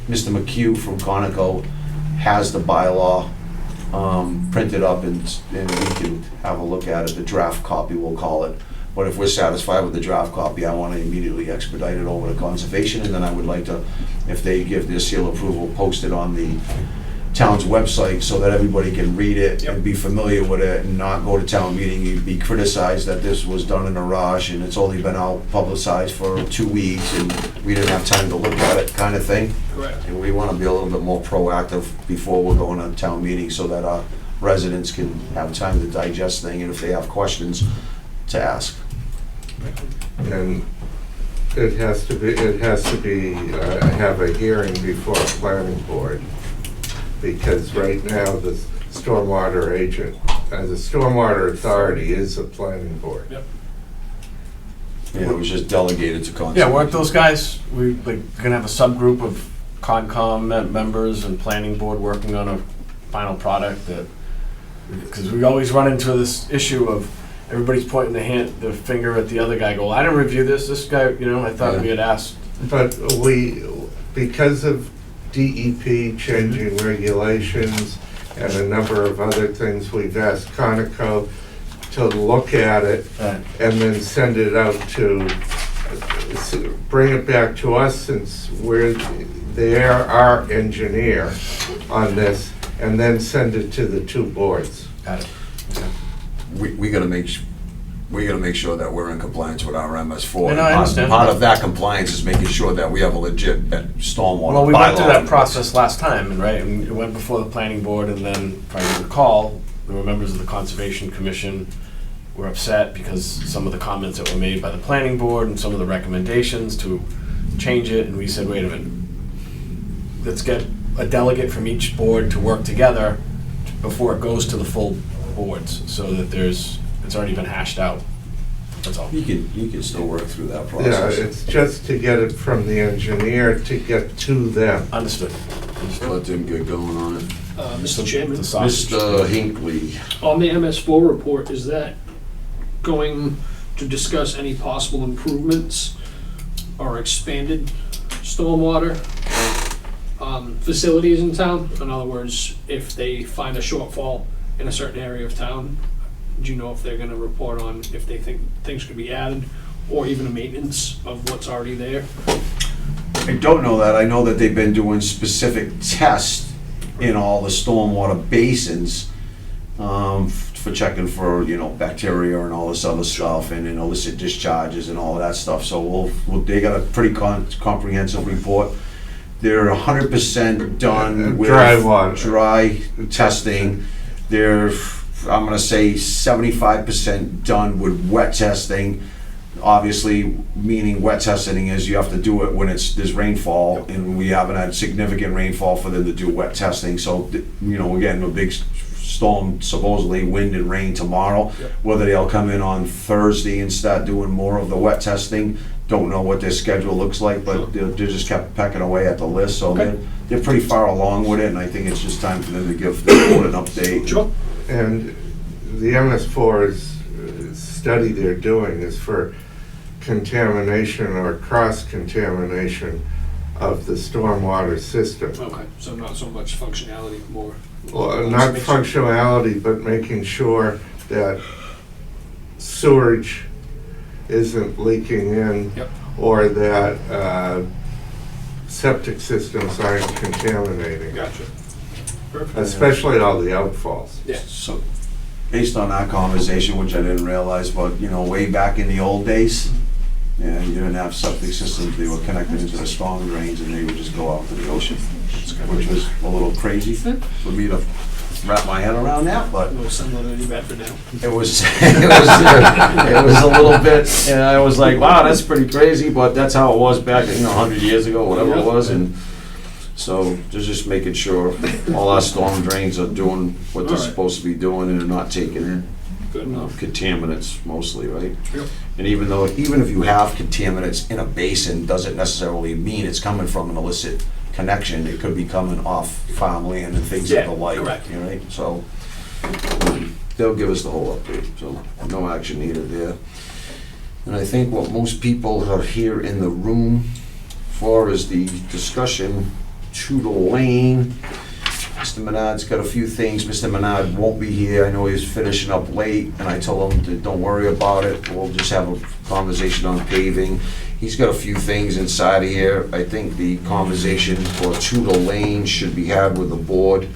Mr. McHugh from Conoco has the bylaw printed up and we can have a look at it, the draft copy, we'll call it. But if we're satisfied with the draft copy, I wanna immediately expedite it over to conservation, and then I would like to, if they give their seal approval, post it on the town's website so that everybody can read it and be familiar with it and not go to town meeting and be criticized that this was done in a rush and it's only been out publicized for 2 weeks and we didn't have time to look at it, kind of thing. Correct. And we want to be a little bit more proactive before we're going to town meeting so that our residents can have time to digest things and if they have questions, to ask. And it has to be, have a hearing before a planning board. Because right now, the stormwater agent, the stormwater authority is a planning board. Yep. And it was just delegated to conservation. Yeah, weren't those guys, we gonna have a subgroup of Concom members and planning board working on a final product that, because we always run into this issue of everybody's pointing their finger at the other guy, go, I didn't review this guy, I thought we had asked. But because of DEP changing regulations and a number of other things, we've asked Conoco to look at it and then send it out to, bring it back to us since they're our engineer on this, and then send it to the 2 boards. Got it. Okay. We gotta make sure that we're in compliance with our MS4. Yeah, no, I understand. Part of that compliance is making sure that we have a legit stormwater bylaw. Well, we went through in that place. process last time, and it went before the planning board, and then, if I recall, there were members of the Conservation Commission were upset because some of the comments that were made by the planning board and some of the recommendations to change it, and we said, wait a minute, let's get a delegate from each board to work together before it goes to the full boards, so that it's already been hashed out. That's all. You can still work through that Yeah, process. it's just to get it from the engineer to get to them. Understood. Just let them get going on it. Mr. Chairman, The sausage. Mr. Hinckley, on the MS4 report, is that going to discuss any possible improvements or expanded stormwater facilities in town? In other words, if they find a shortfall in a certain area of town, do you know if they're gonna report on if they think things could be added, or even a maintenance of what's already there? I don't know that. I know that they've been doing specific tests in all the stormwater basins for checking for, bacteria and all this other stuff and illicit discharges and all of that stuff. So they got a pretty comprehensive report. They're 100% done with Dry water. dry testing. They're, I'm gonna say 75% done with wet testing. Obviously, meaning wet testing is you have to do it when there's rainfall, and we haven't had significant rainfall for them to do wet testing. So, again, a big storm, supposedly wind and rain tomorrow. Yep. Whether they'll come in on Thursday and start doing more of the wet testing, don't know what their schedule looks like, but they just kept pecking away at the list. So Okay. they're pretty far along with it, and I think it's just time for them to give the board an update. Sure. And the MS4's study they're doing is for contamination or cross-contamination of the stormwater system. Okay, so not so much functionality, more. Well, not functionality, but making sure that sewage isn't leaking in, Yep. or that septic systems aren't contaminating, Gotcha. Perfect. especially all the outfalls. Yeah. So, based on that conversation, which I didn't realize, but, way back in the old days, yeah, you didn't have septic systems, they were connected into the storm drains and they would just go out to the ocean, which was a little crazy for me to wrap my head around that, but No, similar to New Bedford now. it was, it was a little bit, and I was like, wow, that's pretty crazy, but that's how it was back, 100 years ago, whatever it was, and so just making sure all our storm drains are doing what they're Alright. supposed to be doing and they're not taking in Good enough. contaminants mostly, right? Yep. And even if you have contaminants in a basin, doesn't necessarily mean it's coming from an illicit connection. It could be coming off farmland and things of Yeah, the like. correct. Right? So they'll give us the whole update, so no action needed there. And I think what most people are here in the room for is the discussion Tudor Lane. Mr. Menard's got a few things. Mr. Menard won't be here. I know he's finishing up late, and I told him to don't worry about it. We'll just have a conversation on paving. He's got a few things inside of here. I think the conversation for Tudor Lane should be had with the board.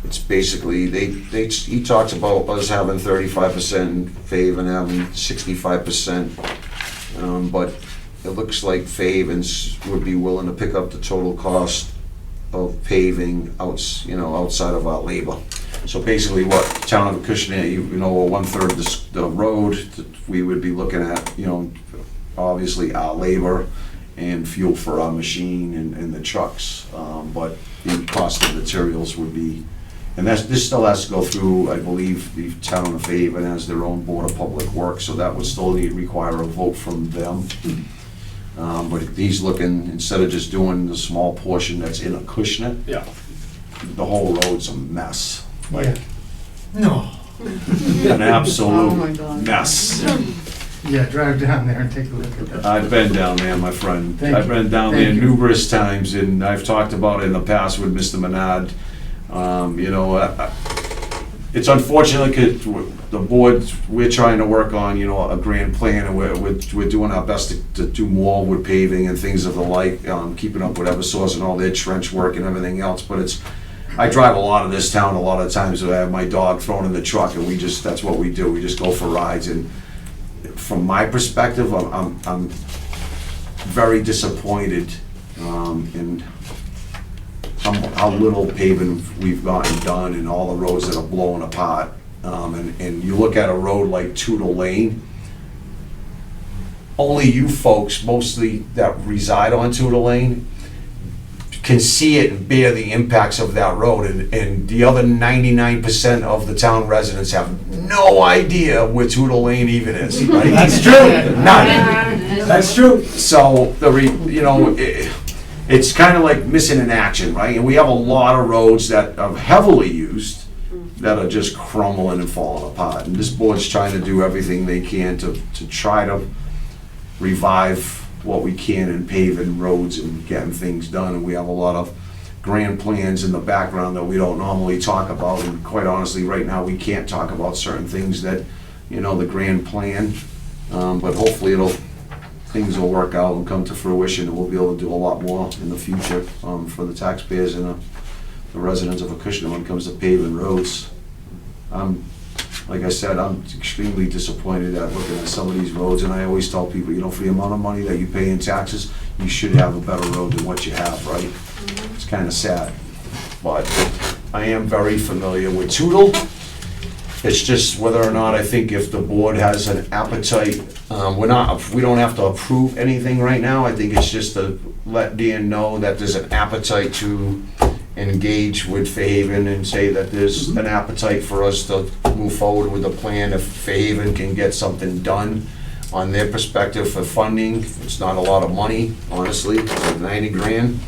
It's basically, he talks about us having 35%, Fave and having 65%. But it looks like Fave would be willing to pick up the total cost of paving outside of our labor. So basically what town of Acushnet, one-third of the road, we would be looking at, obviously our labor and fuel for our machine and the trucks. But the cost of materials would be, and this still has to go through, I believe, the town of Haven has their own Board of Public Works, so that would still require a vote from them. But he's looking, instead of just doing the small portion that's in Acushnet, Yeah. the whole road's a mess. Yeah. No. An Oh absolute my God. mess. Yeah, drive down there and take a look at that. I've been down there, my friend. Thank I've you. been down Thank there you. numerous times, and I've talked about it in the past with Mr. Menard. It's unfortunate because the board, we're trying to work on, a grand plan, and we're doing our best to do more with paving and things of the like, keeping up with Eversource and all their trench work and everything else, but I drive a lot of this town a lot of times. I have my dog thrown in the truck, and that's what we do. We just go for rides, and from my perspective, I'm very disappointed in how little paving we've gotten done and all the roads that are blowing apart. And you look at a road like Tudor Lane, only you folks, mostly that reside on Tudor Lane, can see it and bear the impacts of that road, and the other 99% of the town residents have no idea where Tudor Lane even is, right? That's true. None. That's true. So, it's kind of like missing in action, right? And we have a lot of roads that are heavily used that are just crumbling and falling apart. And this board's trying to do everything they can to try to revive what we can in paving roads and getting things done. And we have a lot of grand plans in the background that we don't normally talk about. And quite honestly, right now, we can't talk about certain things that, the grand plan. But hopefully things will work out and come to fruition, and we'll be able to do a lot more in the future for the taxpayers and the residents of Acushnet when it comes to paving roads. Like I said, I'm extremely disappointed at looking at some of these roads, and I always tell people, for the amount of money that you pay in taxes, you should have a better road than what you have, right? It's kind of sad, but I am very familiar with Tudor. It's just whether or not I think if the board has an appetite, we don't have to approve anything right now. I think it's just to let Dan know that there's an appetite to engage with Fairhaven and say that there's an appetite for us to move forward with the plan if Fairhaven can get something done on their perspective for funding. It's not a lot of money, honestly, it's like 90 grand.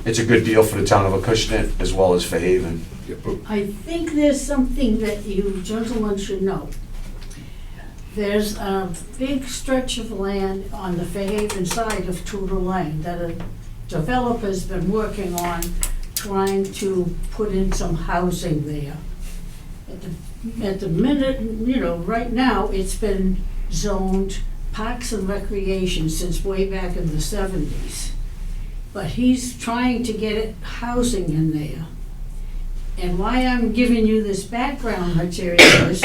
It's a good deal for the town of Acushnet as well as Fairhaven. I think there's something that you gentlemen should know. There's a big stretch of land on the Fairhaven side of Tudor Lane that a developer's been working on trying to put in some housing there. At the minute, right now, it's been zoned Parks and Recreation since way back in the 70s. But he's trying to get it housing in there. And why I'm giving you this background material is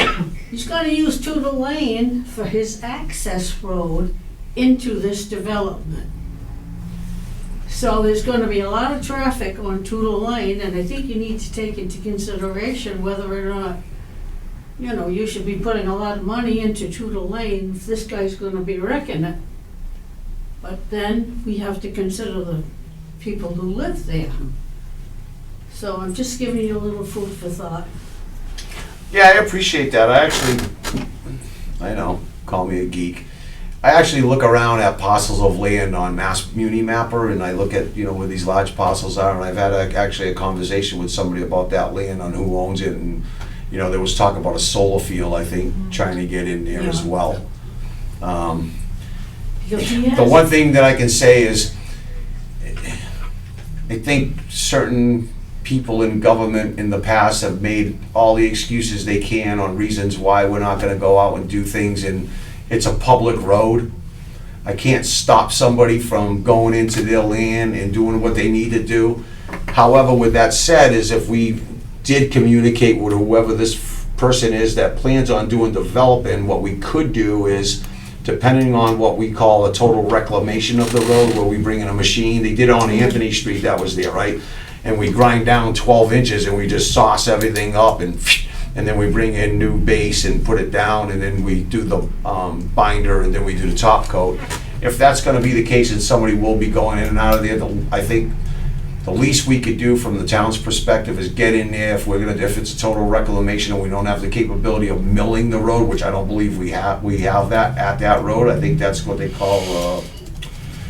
he's going to use Tudor Lane for his access road into this development. So there's gonna be a lot of traffic on Tootle Lane, and I think you need to take into consideration whether or not, you know, you should be putting a lot of money into Tootle Lane if this guy's gonna be wrecking it. But then we have to consider the people who live there. So I'm just giving you a little food for thought. Yeah, I appreciate that. I know, call me a geek. I actually look around at parcels of land on Mass Muni Mapper, and I look at, you know, where these large parcels are, and I've had actually a conversation with somebody about that land on who owns it, and, you know, there was talk about a solar field, I think, trying to get in there as Yeah. well. Because he The has- one thing that I can say is, I think certain people in government in the past have made all the excuses they can on reasons why we're not gonna go out and do things, and it's a public road. I can't stop somebody from going into their land and doing what they need to do. However, with that said, is if we did communicate with whoever this person is that plans on doing developing, what we could do is, depending on what we call a total reclamation of the road, where we bring in a machine, they did it on Anthony Street, that was there, right? And we grind down 12 inches and we just sauce everything up, and then we bring in new base and put it down, and then we do the binder, and then we do the top coat. If that's gonna be the case, and somebody will be going in and out of there, I think the least we could do from the town's perspective is get in there, if it's a total reclamation and we don't have the capability of milling the road, which I don't believe we have that at that road. I think that's what they call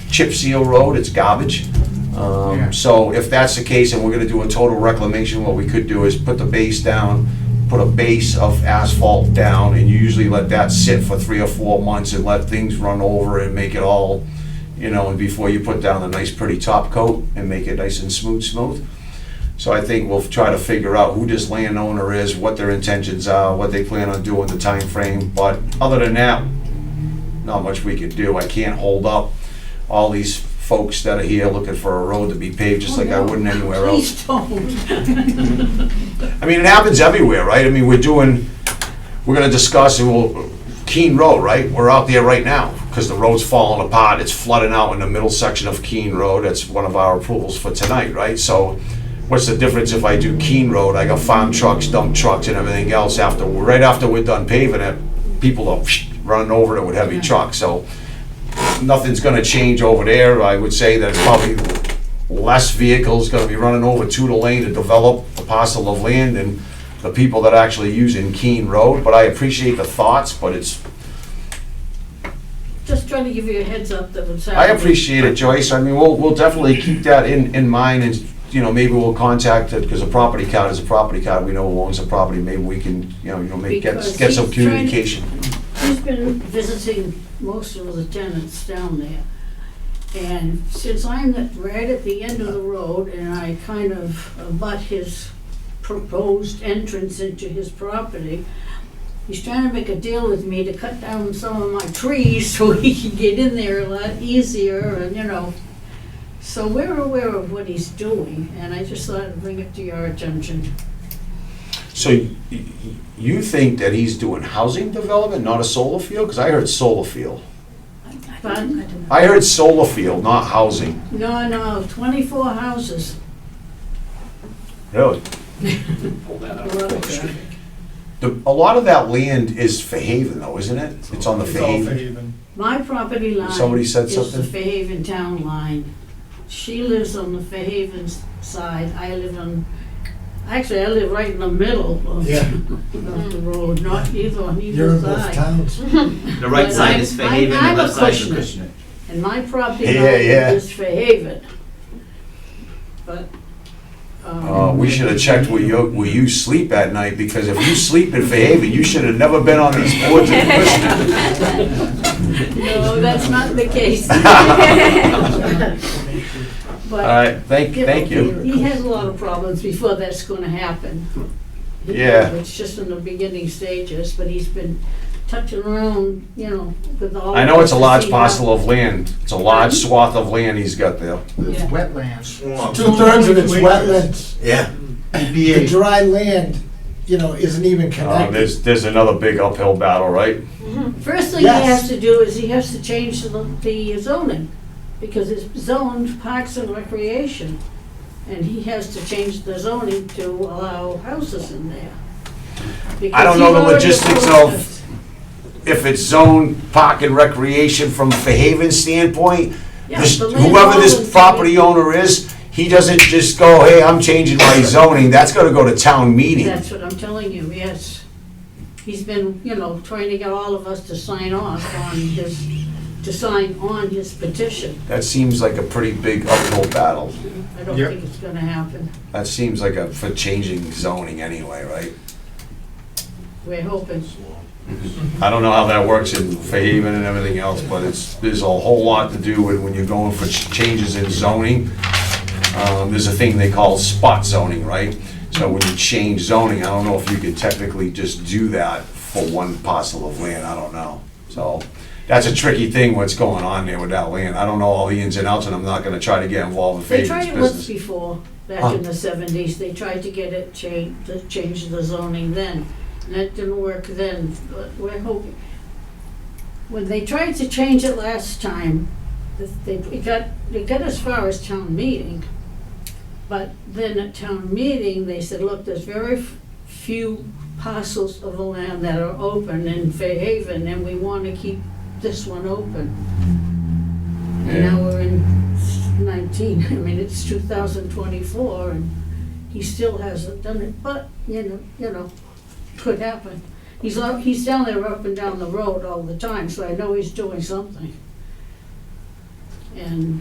chip seal road, it's garbage. So if that's the case and we're gonna do a total reclamation, what we could do is put the base down, put a base of asphalt down, and you usually let that sit for 3 or 4 months and let things run over and make it all, you know, and before you put down a nice pretty top coat and make it nice and smooth. So I think we'll try to figure out who this landowner is, what their intentions are, what they plan on doing, the time frame. But other than that, not much we could do. I can't hold up all these folks that are here looking for a road to be paved, just like I wouldn't anywhere else. Please don't. I mean, it happens everywhere, right? I mean, we're gonna discuss, Keene Road, right? We're out there right now, because the road's falling apart, it's flooding out in the middle section of Keene Road, that's one of our approvals for tonight, right? So, what's the difference if I do Keene Road, I got farm trucks, dump trucks, and everything else right after we're done paving it, people are running over it with heavy trucks, so nothing's gonna change over there. I would say that it's probably less vehicles gonna be running over Tootle Lane to develop a parcel of land than the people that are actually using Keene Road, but I appreciate the thoughts, but it's, Just trying to give you a heads up that what's I happening. appreciate it, Joyce. I mean, we'll definitely keep that in mind, and, you know, maybe we'll contact it, because a property card is a property card. We know who owns the property, maybe we can, you know, Because get some he's trying- communication. He's been visiting most of the tenants down there. And since I'm right at the end of the road and I kind of abut his proposed entrance into his property, he's trying to make a deal with me to cut down some of my trees so he can get in there a lot easier, and, you know. So we're aware of what he's doing, and I just thought I'd bring it to your attention. So you think that he's doing housing development, not a solar field? Because I heard solar field. But, I heard solar field, not housing. no, 24 houses. Really? Pull that A out. lot of traffic. A lot of that land is Fairhaven though, isn't it? It's on the It's all Fairhaven. Fairhaven. My property line Somebody said is the something? Fairhaven town line. She lives on the Fairhaven side, I live right in the middle of Yeah. of the road, not either on You're either in both side. towns. The right But side is Fairhaven, I'm the left side is Acushnet. Acushnet. And my property Yeah, line yeah. is Fairhaven. But, We should have checked where you sleep at night, because if you sleep in Fairhaven, you should have never been on these boards in Acushnet. no, that's not the case. All But, right, thank you. He has a lot of problems before that's gonna happen. Yeah. It's just in the beginning stages, but he's been touching around, you know, with all. I know it's a large to see how- parcel of land. It's a large swath of land he's got there. It's Yeah. wetlands. Swamp. 2/3 of it's wetlands. Yeah. The dry land, you know, isn't even connected. There's another big uphill battle, right? First thing he Yes. has to do is he has to change the zoning. because it's zoned Parks and Recreation. And he has to change the zoning to allow houses in there. I don't Because know he the already logistics approved of if it's zone park and recreation from Fairhaven standpoint. Yeah, This- the land Whoever this owns- property owner is, he doesn't just go, hey, I'm changing my zoning, that's gonna go to town meeting. That's what I'm telling you, yes. He's been, trying to get all of us to sign off on his petition. That seems like a pretty big uphill battle. I don't Yep. think it's gonna happen. That seems like for changing zoning anyway, right? We're hoping. I don't know how that works in Fairhaven and everything else, but there's a whole lot to do with when you're going for changes in zoning. There's a thing they call spot zoning, right? So when you change zoning, I don't know if you could technically just do that for one parcel of land, I don't know. So that's a tricky thing, what's going on there with that land. I don't know all the ins and outs, and I'm not gonna try to get involved in They tried Fairhaven's it once business. before, Huh. back in the 70s. They tried to get it to change the zoning then. And that didn't work then, but we're hoping. When they tried to change it last time, it got as far as town meeting. But then at town meeting, they said, look, there's very few parcels of the land that are open in Fairhaven, and we want to keep this one open. And Yeah. now we're in 19, I mean, it's 2024, and he still hasn't done it, but, could happen. He's down there up and down the road all the time, so I know he's doing something. And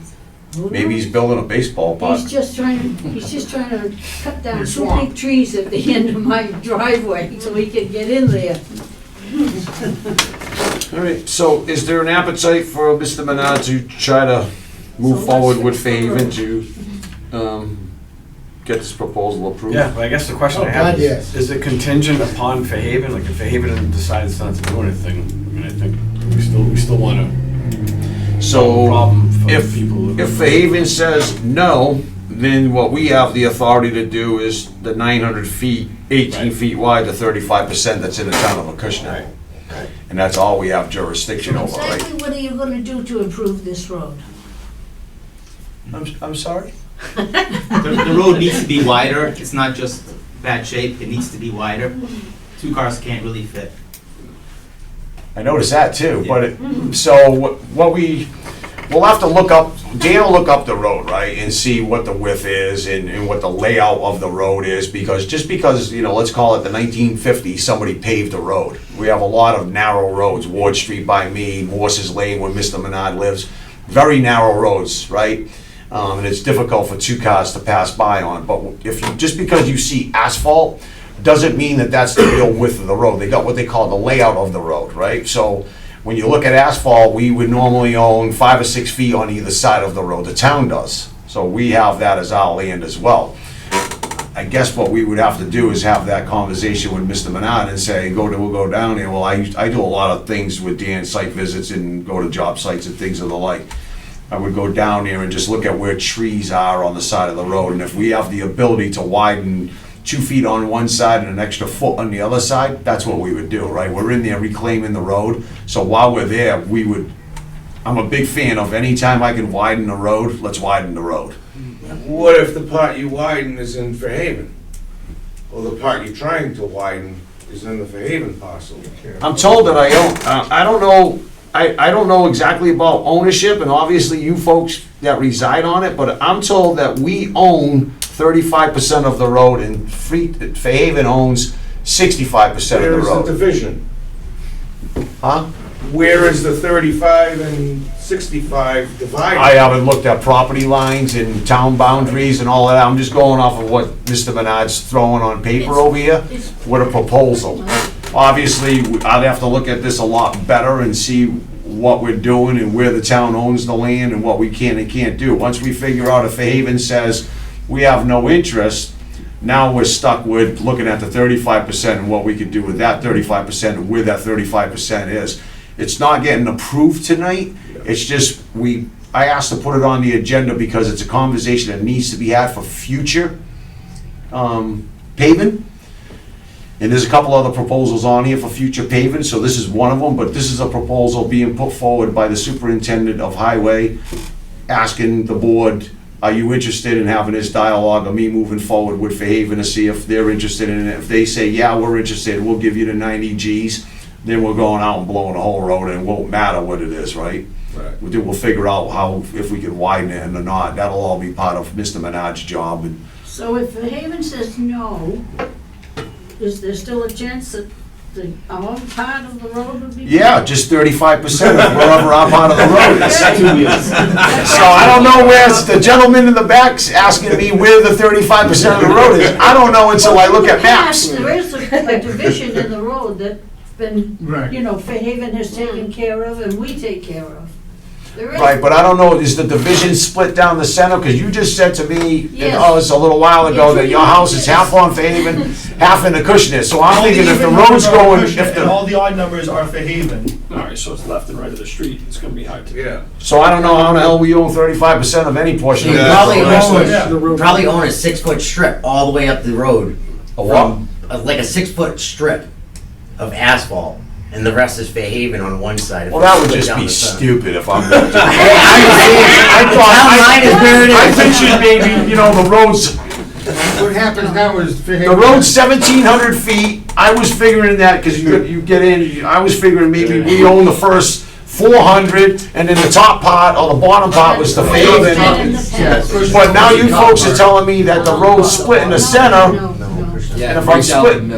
who Maybe knows? he's building a baseball park. He's just trying to cut down two big trees at the end of my driveway so he can get in there. All right, so is there an appetite for Mr. Menard to try to move So forward let's with fix the Fairhaven road. to get this proposal approved? Yeah, but I guess the question Oh, I have God, yes. is it contingent upon Fairhaven? Like if Fairhaven decides not to do anything, I mean, I think we still want to solve the So problem for if, people. who- if Fairhaven says no, then what we have the authority to do is the 900 feet, 18 Right. feet wide, the 35% that's in the town of Acushnet. And that's all we have jurisdiction over, right? Exactly what are you gonna do to improve this road? I'm sorry? The road needs to be wider, it's not just bad shape, it needs to be wider. Two cars can't really fit. I noticed that too, but so we'll have to look up, Dan will look up the road, right, and see what the width is and what the layout of the road is, because just because, let's call it the 1950s, somebody paved the road. We have a lot of narrow roads, Ward Street by me, Morse's Lane where Mr. Menard lives, very narrow roads, right? And it's difficult for two cars to pass by on, but just because you see asphalt, doesn't mean that that's the real width of the road. They got what they call the layout of the road, right? So when you look at asphalt, we would normally own 5 or 6 feet on either side of the road. The town does. So we have that as our land as well. I guess what we would have to do is have that conversation with Mr. Menard and say, we'll go down there. Well, I do a lot of things with Dan, site visits and go to job sites and things of the like. I would go down there and just look at where trees are on the side of the road. And if we have the ability to widen 2 feet on one side and an extra foot on the other side, that's what we would do, right? We're in there reclaiming the road. So while we're there, I'm a big fan of any time I can widen the road, let's widen the road. What if the part you widen is in Fairhaven? Or the part you're trying to widen is in the Fairhaven parcel? I'm told that I don't know exactly about ownership, and obviously you folks that reside on it, but I'm told that we own 35% of the road and Fairhaven owns 65% of the Where is the road. division? Huh? Where is the 35 and 65 divided? I haven't looked at property lines and town boundaries and all that. I'm just going off of what Mr. Menard's throwing on paper over here with a proposal. Obviously, I'd have to look at this a lot better and see what we're doing and where the town owns the land and what we can and can't do. Once we figure out if Fairhaven says we have no interest, now we're stuck with looking at the 35% and what we could do with that 35% and where that 35% is. It's not getting approved tonight, it's just, I asked to put it on the agenda because it's a conversation that needs to be had for future paving. And there's a couple other proposals on here for future paving, so this is one of them, but this is a proposal being put forward by the superintendent of highway asking the board, are you interested in having this dialogue of me moving forward with Fairhaven to see if they're interested in it? If they say, yeah, we're interested, we'll give you the 90 Gs, then we're going out and blowing the whole road, and it won't matter what it is, right? Right. We'll figure out how, if we can widen it or not. That'll all be part of Mr. Menard's job. And So if Haven says no, is there still a chance that our part of the road would be? yeah, just 35% of wherever our part of the road is. So I don't know where the gentleman in the back's asking me where the 35% of the road is. I don't know until I look at maps. There is a division in the road that's been, Right. Fairhaven has taken care of and we take care of. There is. Right, but I don't know, is the division split down the center? Because you just said to me, Yes. it's a little while ago, that your house is half on Fairhaven, half in Acushnet. So I'm thinking if the road's going, if And the, all the odd numbers are for Haven. All right, so it's left and right of the street, it's gonna be hard to. Yeah. so I don't know how the hell we own 35% of any portion of You that. probably Yeah. probably own a 6-foot strip all the way up the road. A what? Like a 6-foot strip of asphalt, and the rest is Fairhaven on one side. Well, that would just be stupid if I'm gonna do it. I line is where it is. I pictured maybe, the road's, What happens now is the road's 1,700 feet. I was figuring that, because you get in, I was figuring maybe we own the first 400, and then the top part, or the bottom part was the Fairhaven. But now you folks are telling me that the road's split in the center, No. and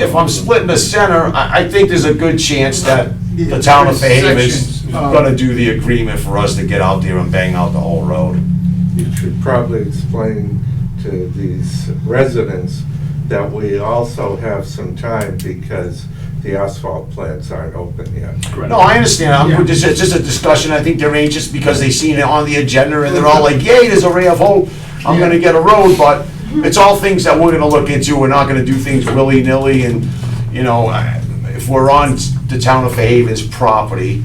if I'm splitting the center, I think there's a good chance that the town of Fairhaven's gonna do the agreement for us to get out there and bang out the whole road. You should probably explain to these residents that we also have some time because the asphalt plants aren't open yet. No, I understand, it's just a discussion, I think they're anxious because they seen it on the agenda and they're all like, yay, there's a ray of hope, I'm gonna get a road, but it's all things that we're gonna look into, we're not gonna do things willy-nilly, and, if we're on the town of Fairhaven's property,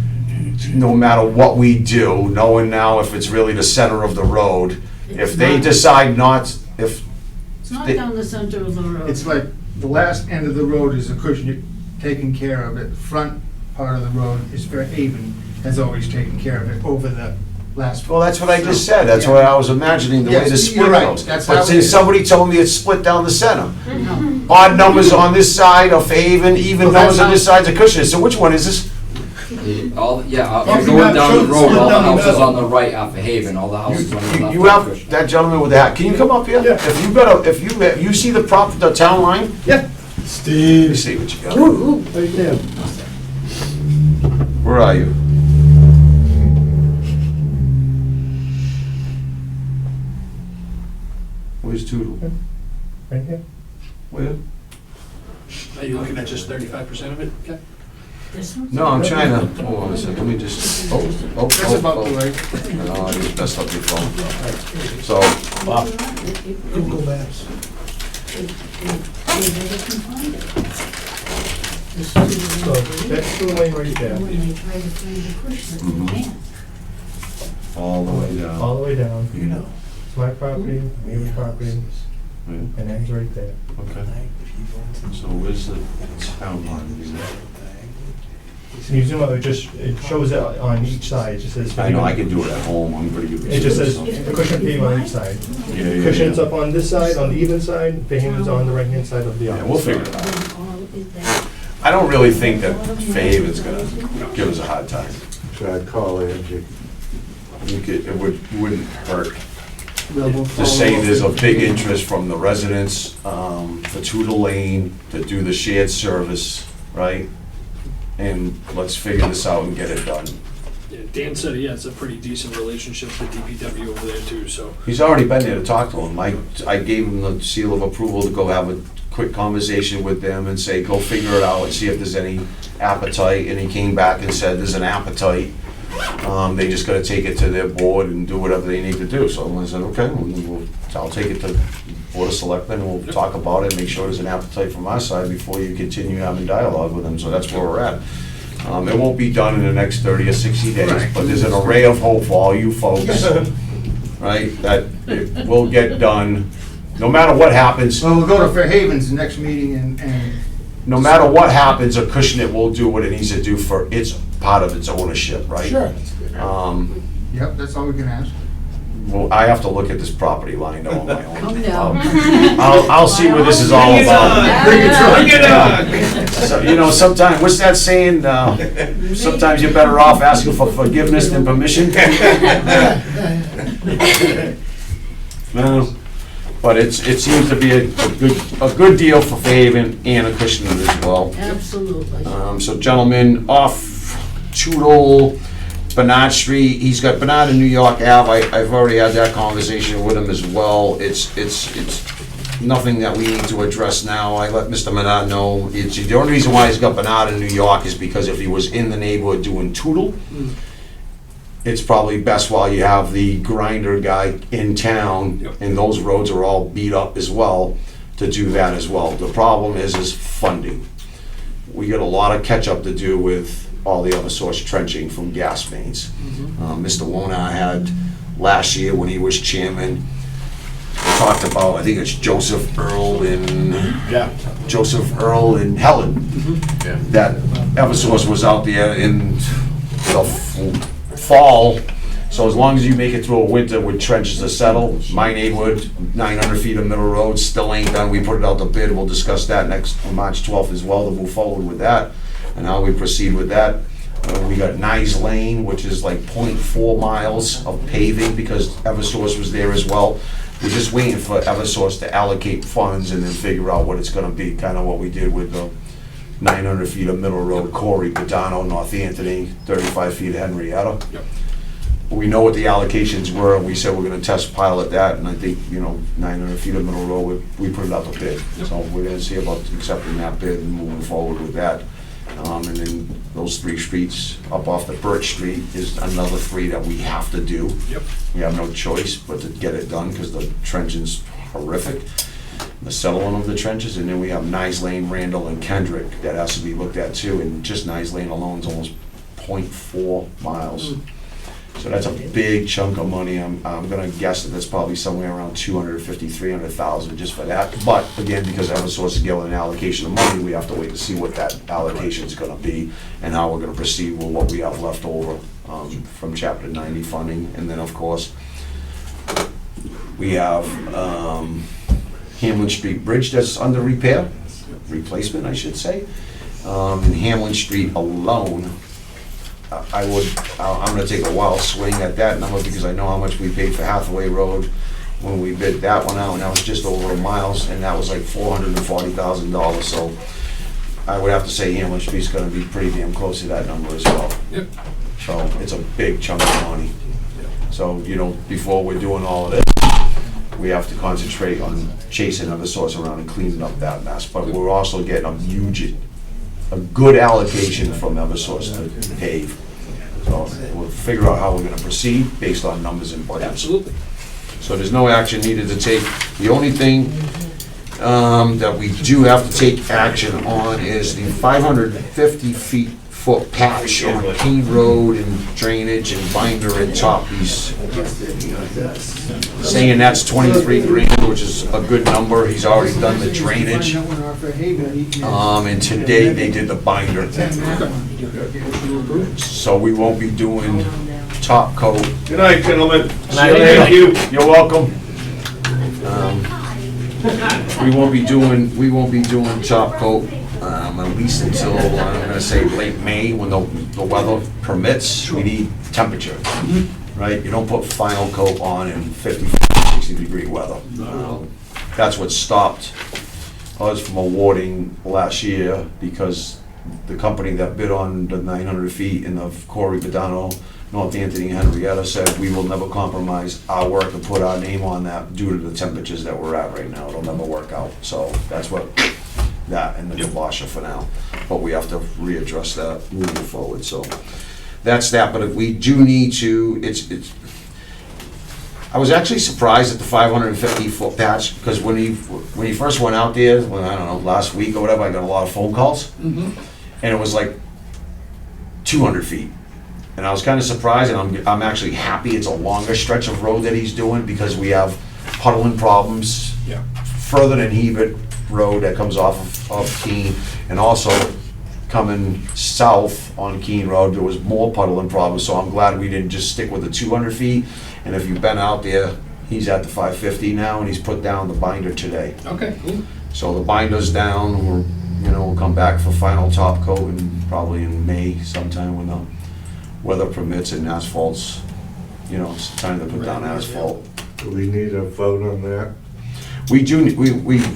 no matter what we do, knowing now if it's really the center of the road, if they decide not, if, It's not down the center of the road. It's like the last end of the road is a cushion taking care of it. Front part of the road is Fairhaven has always taken care of it over the last. well, that's what I just said, that's what I was imagining, the way the Yes, split you're right. goes. That's But how it since is. somebody told me it's split down the center, No. odd numbers on this side of Fairhaven, even Well, numbers that's on this side of Acushnet, so which one is this? Well, if going you're not down the sure, road, split all the down the houses middle. on the right are for Haven, all the houses on the left You are have, Acushnet. that gentleman with the hat, can you come up here? Yeah. If you see the the town line? Yeah. Let me Steve. see what you got. Right there. Where are you? Where's Toodle? Right here. Where? Are you looking at just 35% of it? Okay. This one's- No, I'm trying to, hold on a second, let me just, That's about the right. No, I just messed up your phone. So, Google Maps. So that's the lane right there. When they try to find the cushion, they can't. all the way down. All the way down. You know. It's my property, Neighbor's property, Yeah, and ends right there. okay. So where's the town line? So you zoom out, it shows it on each side, it just says. I know, I can do it at home, I'm pretty good with It just says stuff. the cushion pavement on each side. Yeah, yeah, Cushion's yeah. up on this side, on the even side, Fairhaven's on the right-hand side of the Yeah, office. we'll figure it out. Then all is that- I don't really think that Fairhaven's gonna give us a hard time. Should I call Angie? It wouldn't hurt to say there's a big interest from the residents, for Toodle Lane, to do the shared service, right? And let's figure this out and get it done. Yeah, Dan said he has a pretty decent relationship with DPW over there too, so. He's already been there to talk to him. I gave him the seal of approval to go have a quick conversation with them and say, go figure it out and see if there's any appetite. And he came back and said, there's an appetite. They just gotta take it to their board and do whatever they need to do. So I said, okay, I'll take it to Board of Selectmen, and we'll talk about it, make sure there's an appetite from our side before you continue having dialogue with them. So that's where we're at. It won't be done in the next 30 or 60 days, but there's an array of hope for all you folks, right? That it will get done, no matter what happens. So we'll go to Fairhaven's next meeting and No matter what happens, Acushnet will do what it needs to do for its part of its ownership, right? Sure. yep, that's all we can ask. Well, I have to look at this property line though on my own. Come down. I'll see what this is all Bring it about. on. Bring it on. So, you know, sometimes, what's that saying? Sometimes you're better off asking for forgiveness than permission. But it seems to be a good deal for Fairhaven and Acushnet as well. Absolutely. So gentlemen, off Tudor, Bernard Street, he's got Bernard and New York Ave, I've already had that conversation with him as well. It's nothing that we need to address now. I let Mr. Bernard know, the only reason why he's got Bernard in New York is because if he was in the neighborhood doing Tootle, it's probably best while you have the grinder guy in town, and those roads are all beat up as well, to do that as well. The problem is funding. We got a lot of catch up to do with all the other source trenching from gas mains. Mr. Wona had last year when he was chairman, we talked about, I think it's Joseph Earl and Helen, that Eversource was out there in the fall. So as long as you make it through a winter with trenches to settle, my neighborhood, 900 feet of middle road, still ain't done. We put it out to bid. We'll discuss that next, on March 12th as well, to move forward with that and how we proceed with that. We got Nye Lane, which is like 0.4 miles of paving because Eversource was there as well. We're just waiting for Eversource to allocate funds and then figure out what it's gonna be, kind of what we did with the 900 feet of middle road, Corey, Padano, North Anthony, 35 feet of Henrietta. We know what the allocations were, and we said we're gonna test pilot that, and I think, 900 feet of middle road, we put it out to bid. So we're gonna see about accepting that bid and moving forward with that. And then those 3 streets up off the Birch Street is another 3 that we have to do. We have no choice but to get it done, because the trenching's horrific. The settling of the trenches, and then we have Nye Lane, Randall, and Kendrick that has to be looked at too, and just Nye Lane alone is almost 0.4 miles. So that's a big chunk of money. I'm gonna guess that that's probably somewhere around 250, 300,000 just for that. But again, because Eversource is getting an allocation of money, we have to wait to see what that allocation is gonna be and how we're gonna proceed with what we have left over from Chapter 90 funding. And then, of course, we have Hamlin Street Bridge that's under replacement, I should say. In Hamlin Street alone, I'm gonna take a wild swing at that number because I know how much we paid for Hathaway Road when we bid that one out, and that was just over a mile, and that was like $440,000. So I would have to say Hamlin Street's gonna be pretty damn close to that number as well. So it's a big chunk of money. So, before we're doing all of this, we have to concentrate on chasing Eversource around and cleaning up that mess. But we're also getting a good allocation from Eversource to pave. So we'll figure out how we're gonna proceed based on numbers and budgets. Absolutely. So there's no action needed to take. The only thing that we do have to take action on is the 550-foot patch on King Road and drainage and binder and top piece. Saying that's 23 grand, which is a good number. He's already done the drainage. And today they did the binder. So we won't be doing top coat. Good night, gentlemen. Thank you. You're welcome. We won't be doing top coat at least until, I'm gonna say late May, when the weather permits. We need temperature, right? You don't put final coat on in 50, 60 degree weather. That's what stopped us from awarding last year, because the company that bid on the 900 feet in the Corey, Padano, North Anthony, and Henrietta said, we will never compromise our work and put our name on that due to the temperatures that we're at right now. It'll never work out. So that's what, that and the kibosh for now. But we have to readdress that moving forward. So that's that. But if we do need to, I was actually surprised at the 550-foot patch, because when he first went out there, I don't know, last week or whatever, I got a lot of phone calls, and it was like 200 feet. And I was kind of surprised, and I'm actually happy it's a longer stretch of road that he's doing, because we have puddling problems further than Hebert Road that comes off of Keene, and also coming south on Keene Road, there was more puddling problems, so I'm glad we didn't just stick with the 200 feet. And if you've been out there, he's at the 550 now, and he's put down the binder today. Okay, cool. So the binder's down, we'll come back for final top coat and probably in May sometime when the weather permits and asphalt's, it's time to put down asphalt. Do we need a vote on that? We do,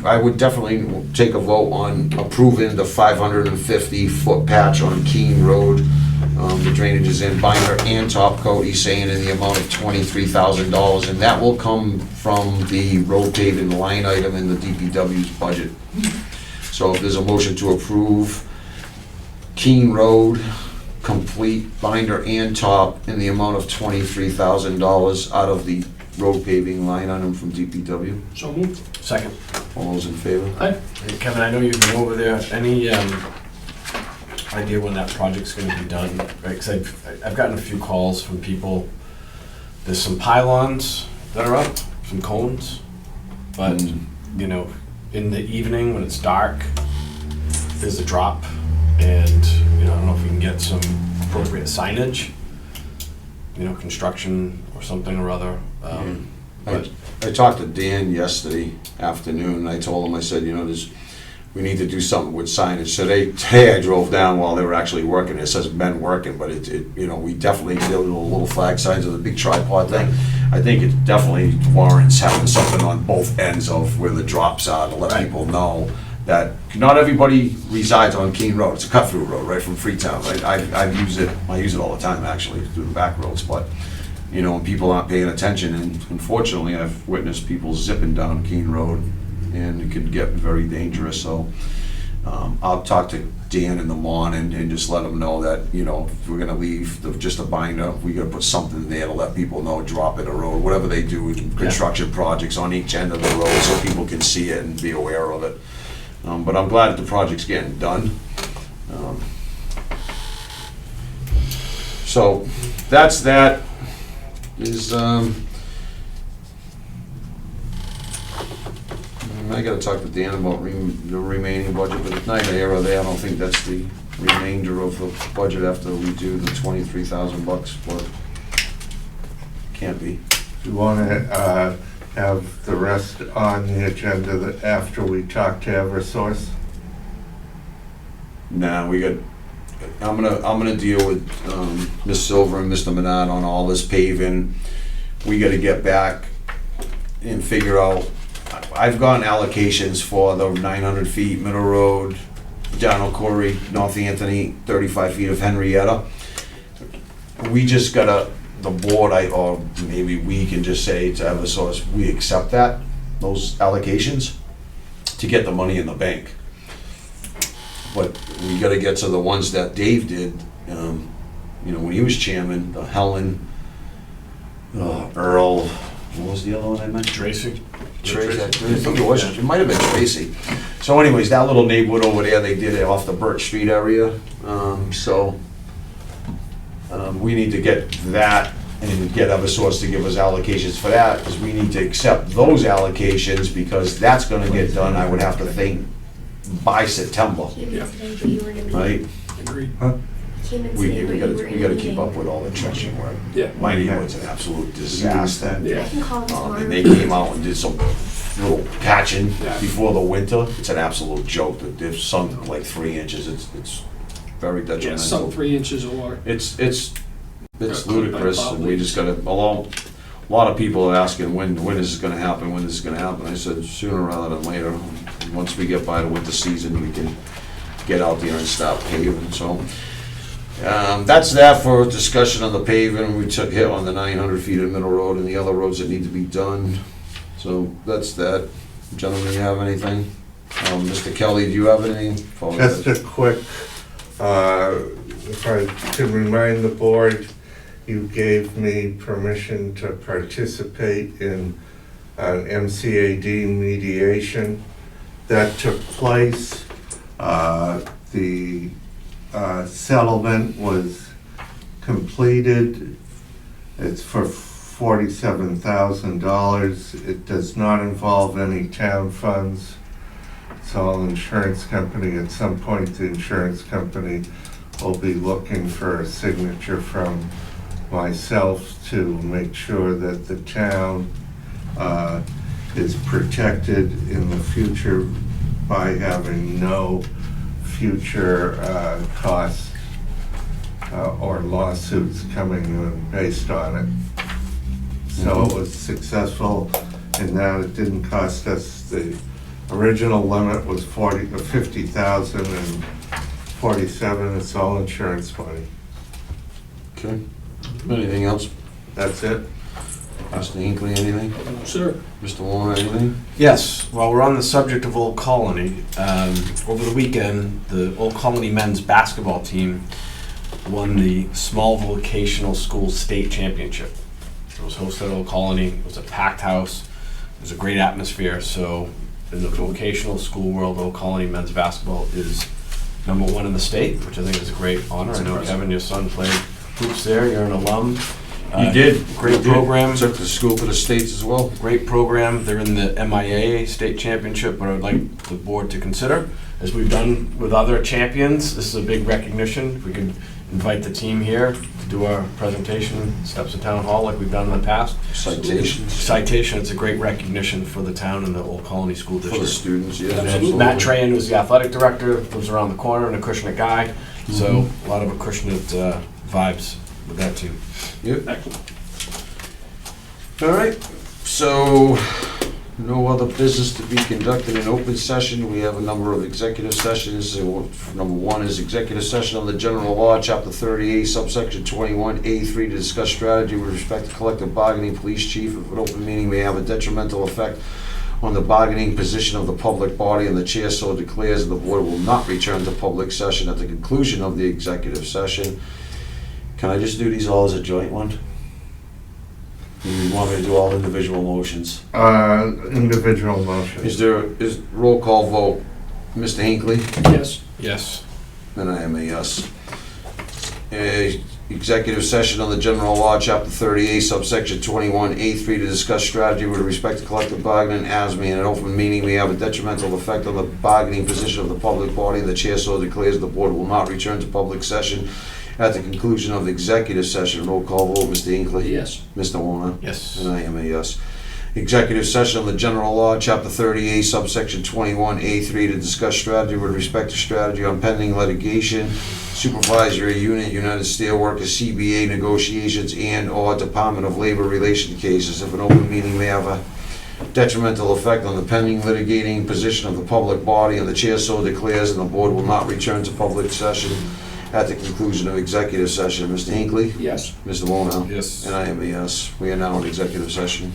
I would definitely take a vote on approving the 550-foot patch on Keene Road. The drainage is in binder and top coat, he's saying in the amount of $23,000, and that will come from the road paving line item in the DPW's budget. So if there's a motion to approve Keene Road, complete binder and top in the amount of $23,000 out of the road paving line item from DPW. So moved. Second. All those in favor? Aye. Hey, Kevin, I know you've been over there. Any idea when that project's gonna be done? Right, 'cause I've gotten a few calls from people. There's some pylons that are up, some cones, but, in the evening when it's dark, there's a drop, and, I don't know if we can get some appropriate signage, construction or something or other. But I talked to Dan yesterday afternoon, and I told him, I said, we need to do something with signage. So today I drove down while they were actually working. It says men working, but we definitely did little flag signs of the big tripod thing. I think it definitely warrants having something on both ends of where the drops are to let people know that not everybody resides on Keene Road. It's a cut-through road right from Freetown. Right? I use it all the time actually through the back roads, but when people aren't paying attention, and unfortunately I've witnessed people zipping down Keene Road, and it could get very dangerous. So I'll talk to Dan in the morning and just let him know that, if we're gonna leave just a binder, we gotta put something there to let people know, drop in a road, whatever they do with construction projects on each end of the road so people can see it and be aware of it. But I'm glad that the project's getting done. So that's that. I gotta talk to Dan about the remaining budget, but neither here or there. I don't think that's the remainder of the budget after we do the $23,000 worth. Can't be. Do you want to have the rest on the agenda after we talk to Eversource? Nah, I'm gonna deal with Ms. Silver and Mr. Menard on all this paving. We gotta get back and figure out. I've gotten allocations for the 900 feet Middle Road, down O'Corey, North Anthony, 35 feet of Henrietta. We just gotta, the board, or maybe we can just say to Eversource, we accept those allocations to get the money in the bank. But we gotta get to the ones that Dave did, when he was chairman, the Helen, Earl, what was the other one I mentioned? Tracy. Tracy, I think it might have been Tracy. So anyways, that little neighborhood over there, they did it off the Birch Street area. We need to get that and get Eversource to give us allocations for that, because we need to accept those allocations, because that's gonna get done, I would have to think, by September, right? Agreed. We gotta keep up with all the trenching work. Yeah. My neighborhood's an absolute disaster. Yeah. I can call tomorrow. And they came out and did some little patching Yeah. before the winter. It's an absolute joke that they've sunk like 3 inches. It's very Yeah, detrimental. some 3 inches or. It's ludicrous, and we just gotta, a lot of people are asking when is this gonna happen, when this is gonna happen. I said sooner rather than later. Once we get by the winter season, we can get out there and start paving, so. That's that for discussion on the paving. We took hit on the 900 feet of Middle Road and the other roads that need to be done. So that's that. Gentlemen, you have anything? Mr. Kelly, do you have anything? Just a quick, if I can remind the board, you gave me permission to participate in an MCAD mediation that took place. The settlement was completed. It's for $47,000. It does not involve any town funds. it's all insurance company. At some point, the insurance company will be looking for a signature from myself to make sure that the town is protected in the future by having no future costs or lawsuits coming in based on it. So it was successful in that it didn't cost us, the original limit was 50,000 and 47, it's all insurance money. Okay. Anything else? That's it. Mr. Hinckley, anything? Sir, Mr. Warner, anything? Yes, while we're on the subject of Old Colony, over the weekend, the Old Colony men's basketball team won the Small Vocational School State Championship. It was hosted at Old Colony, it was a packed house, it was a great atmosphere, so in the vocational school world, Old Colony men's basketball is #1 in the state, which I think is a great honor. I know Kevin, your son played hoops there, you're an alum. You did. Great You did. program. Took the school to the states as well. Great program. They're in the MIAA state championship, but I would like the board to consider, as we've done with other champions, this is a big recognition. If we could invite the team here to do our presentation, steps of town hall like we've done in the past. Citation, it's a great recognition for the town and the Old Colony School For the District. students, yeah. And then absolutely. Matt Trahan, who's the athletic director, lives around the corner, and a Acushnet guy. So a lot of Acushnet vibes with that team. Yep. All right, so no other business to be conducted in open session. We have a number of executive sessions. Number 1 is executive session on the general law, chapter 38, subsection 21A3, to discuss strategy with respect to collective bargaining. Police chief, if an open meeting may have a detrimental effect on the bargaining position of the public body, and the chair so declares, and the board will not return to public session at the conclusion of the executive session. Can I just do these all as a joint one? You want me to do all individual motions? Individual motion. Is roll call vote? Mr. Hinckley? yes. Yes. And I am a yes. Executive session on the general law, chapter 38, subsection 21A3, to discuss strategy with respect to collective bargaining. As me in an open meeting may have a detrimental effect on the bargaining position of the public body, and the chair so declares, the board will not return to public session at the conclusion of the executive session. Roll call vote, Mr. Hinckley? Yes. Mr. Warner? Yes. And I am a yes. Executive session on the general law, chapter 38, subsection 21A3, to discuss strategy with respect to strategy on pending litigation, supervisory unit, United Steelworkers, CBA negotiations, and/or Department of Labor relation cases. If an open meeting may have a detrimental effect on the pending litigating position of the public body, and the chair so declares, and the board will not return to public session at the conclusion of executive session. Mr. Hinckley? Yes. Mr. Warner? Yes. And I am a yes. We are now in executive session.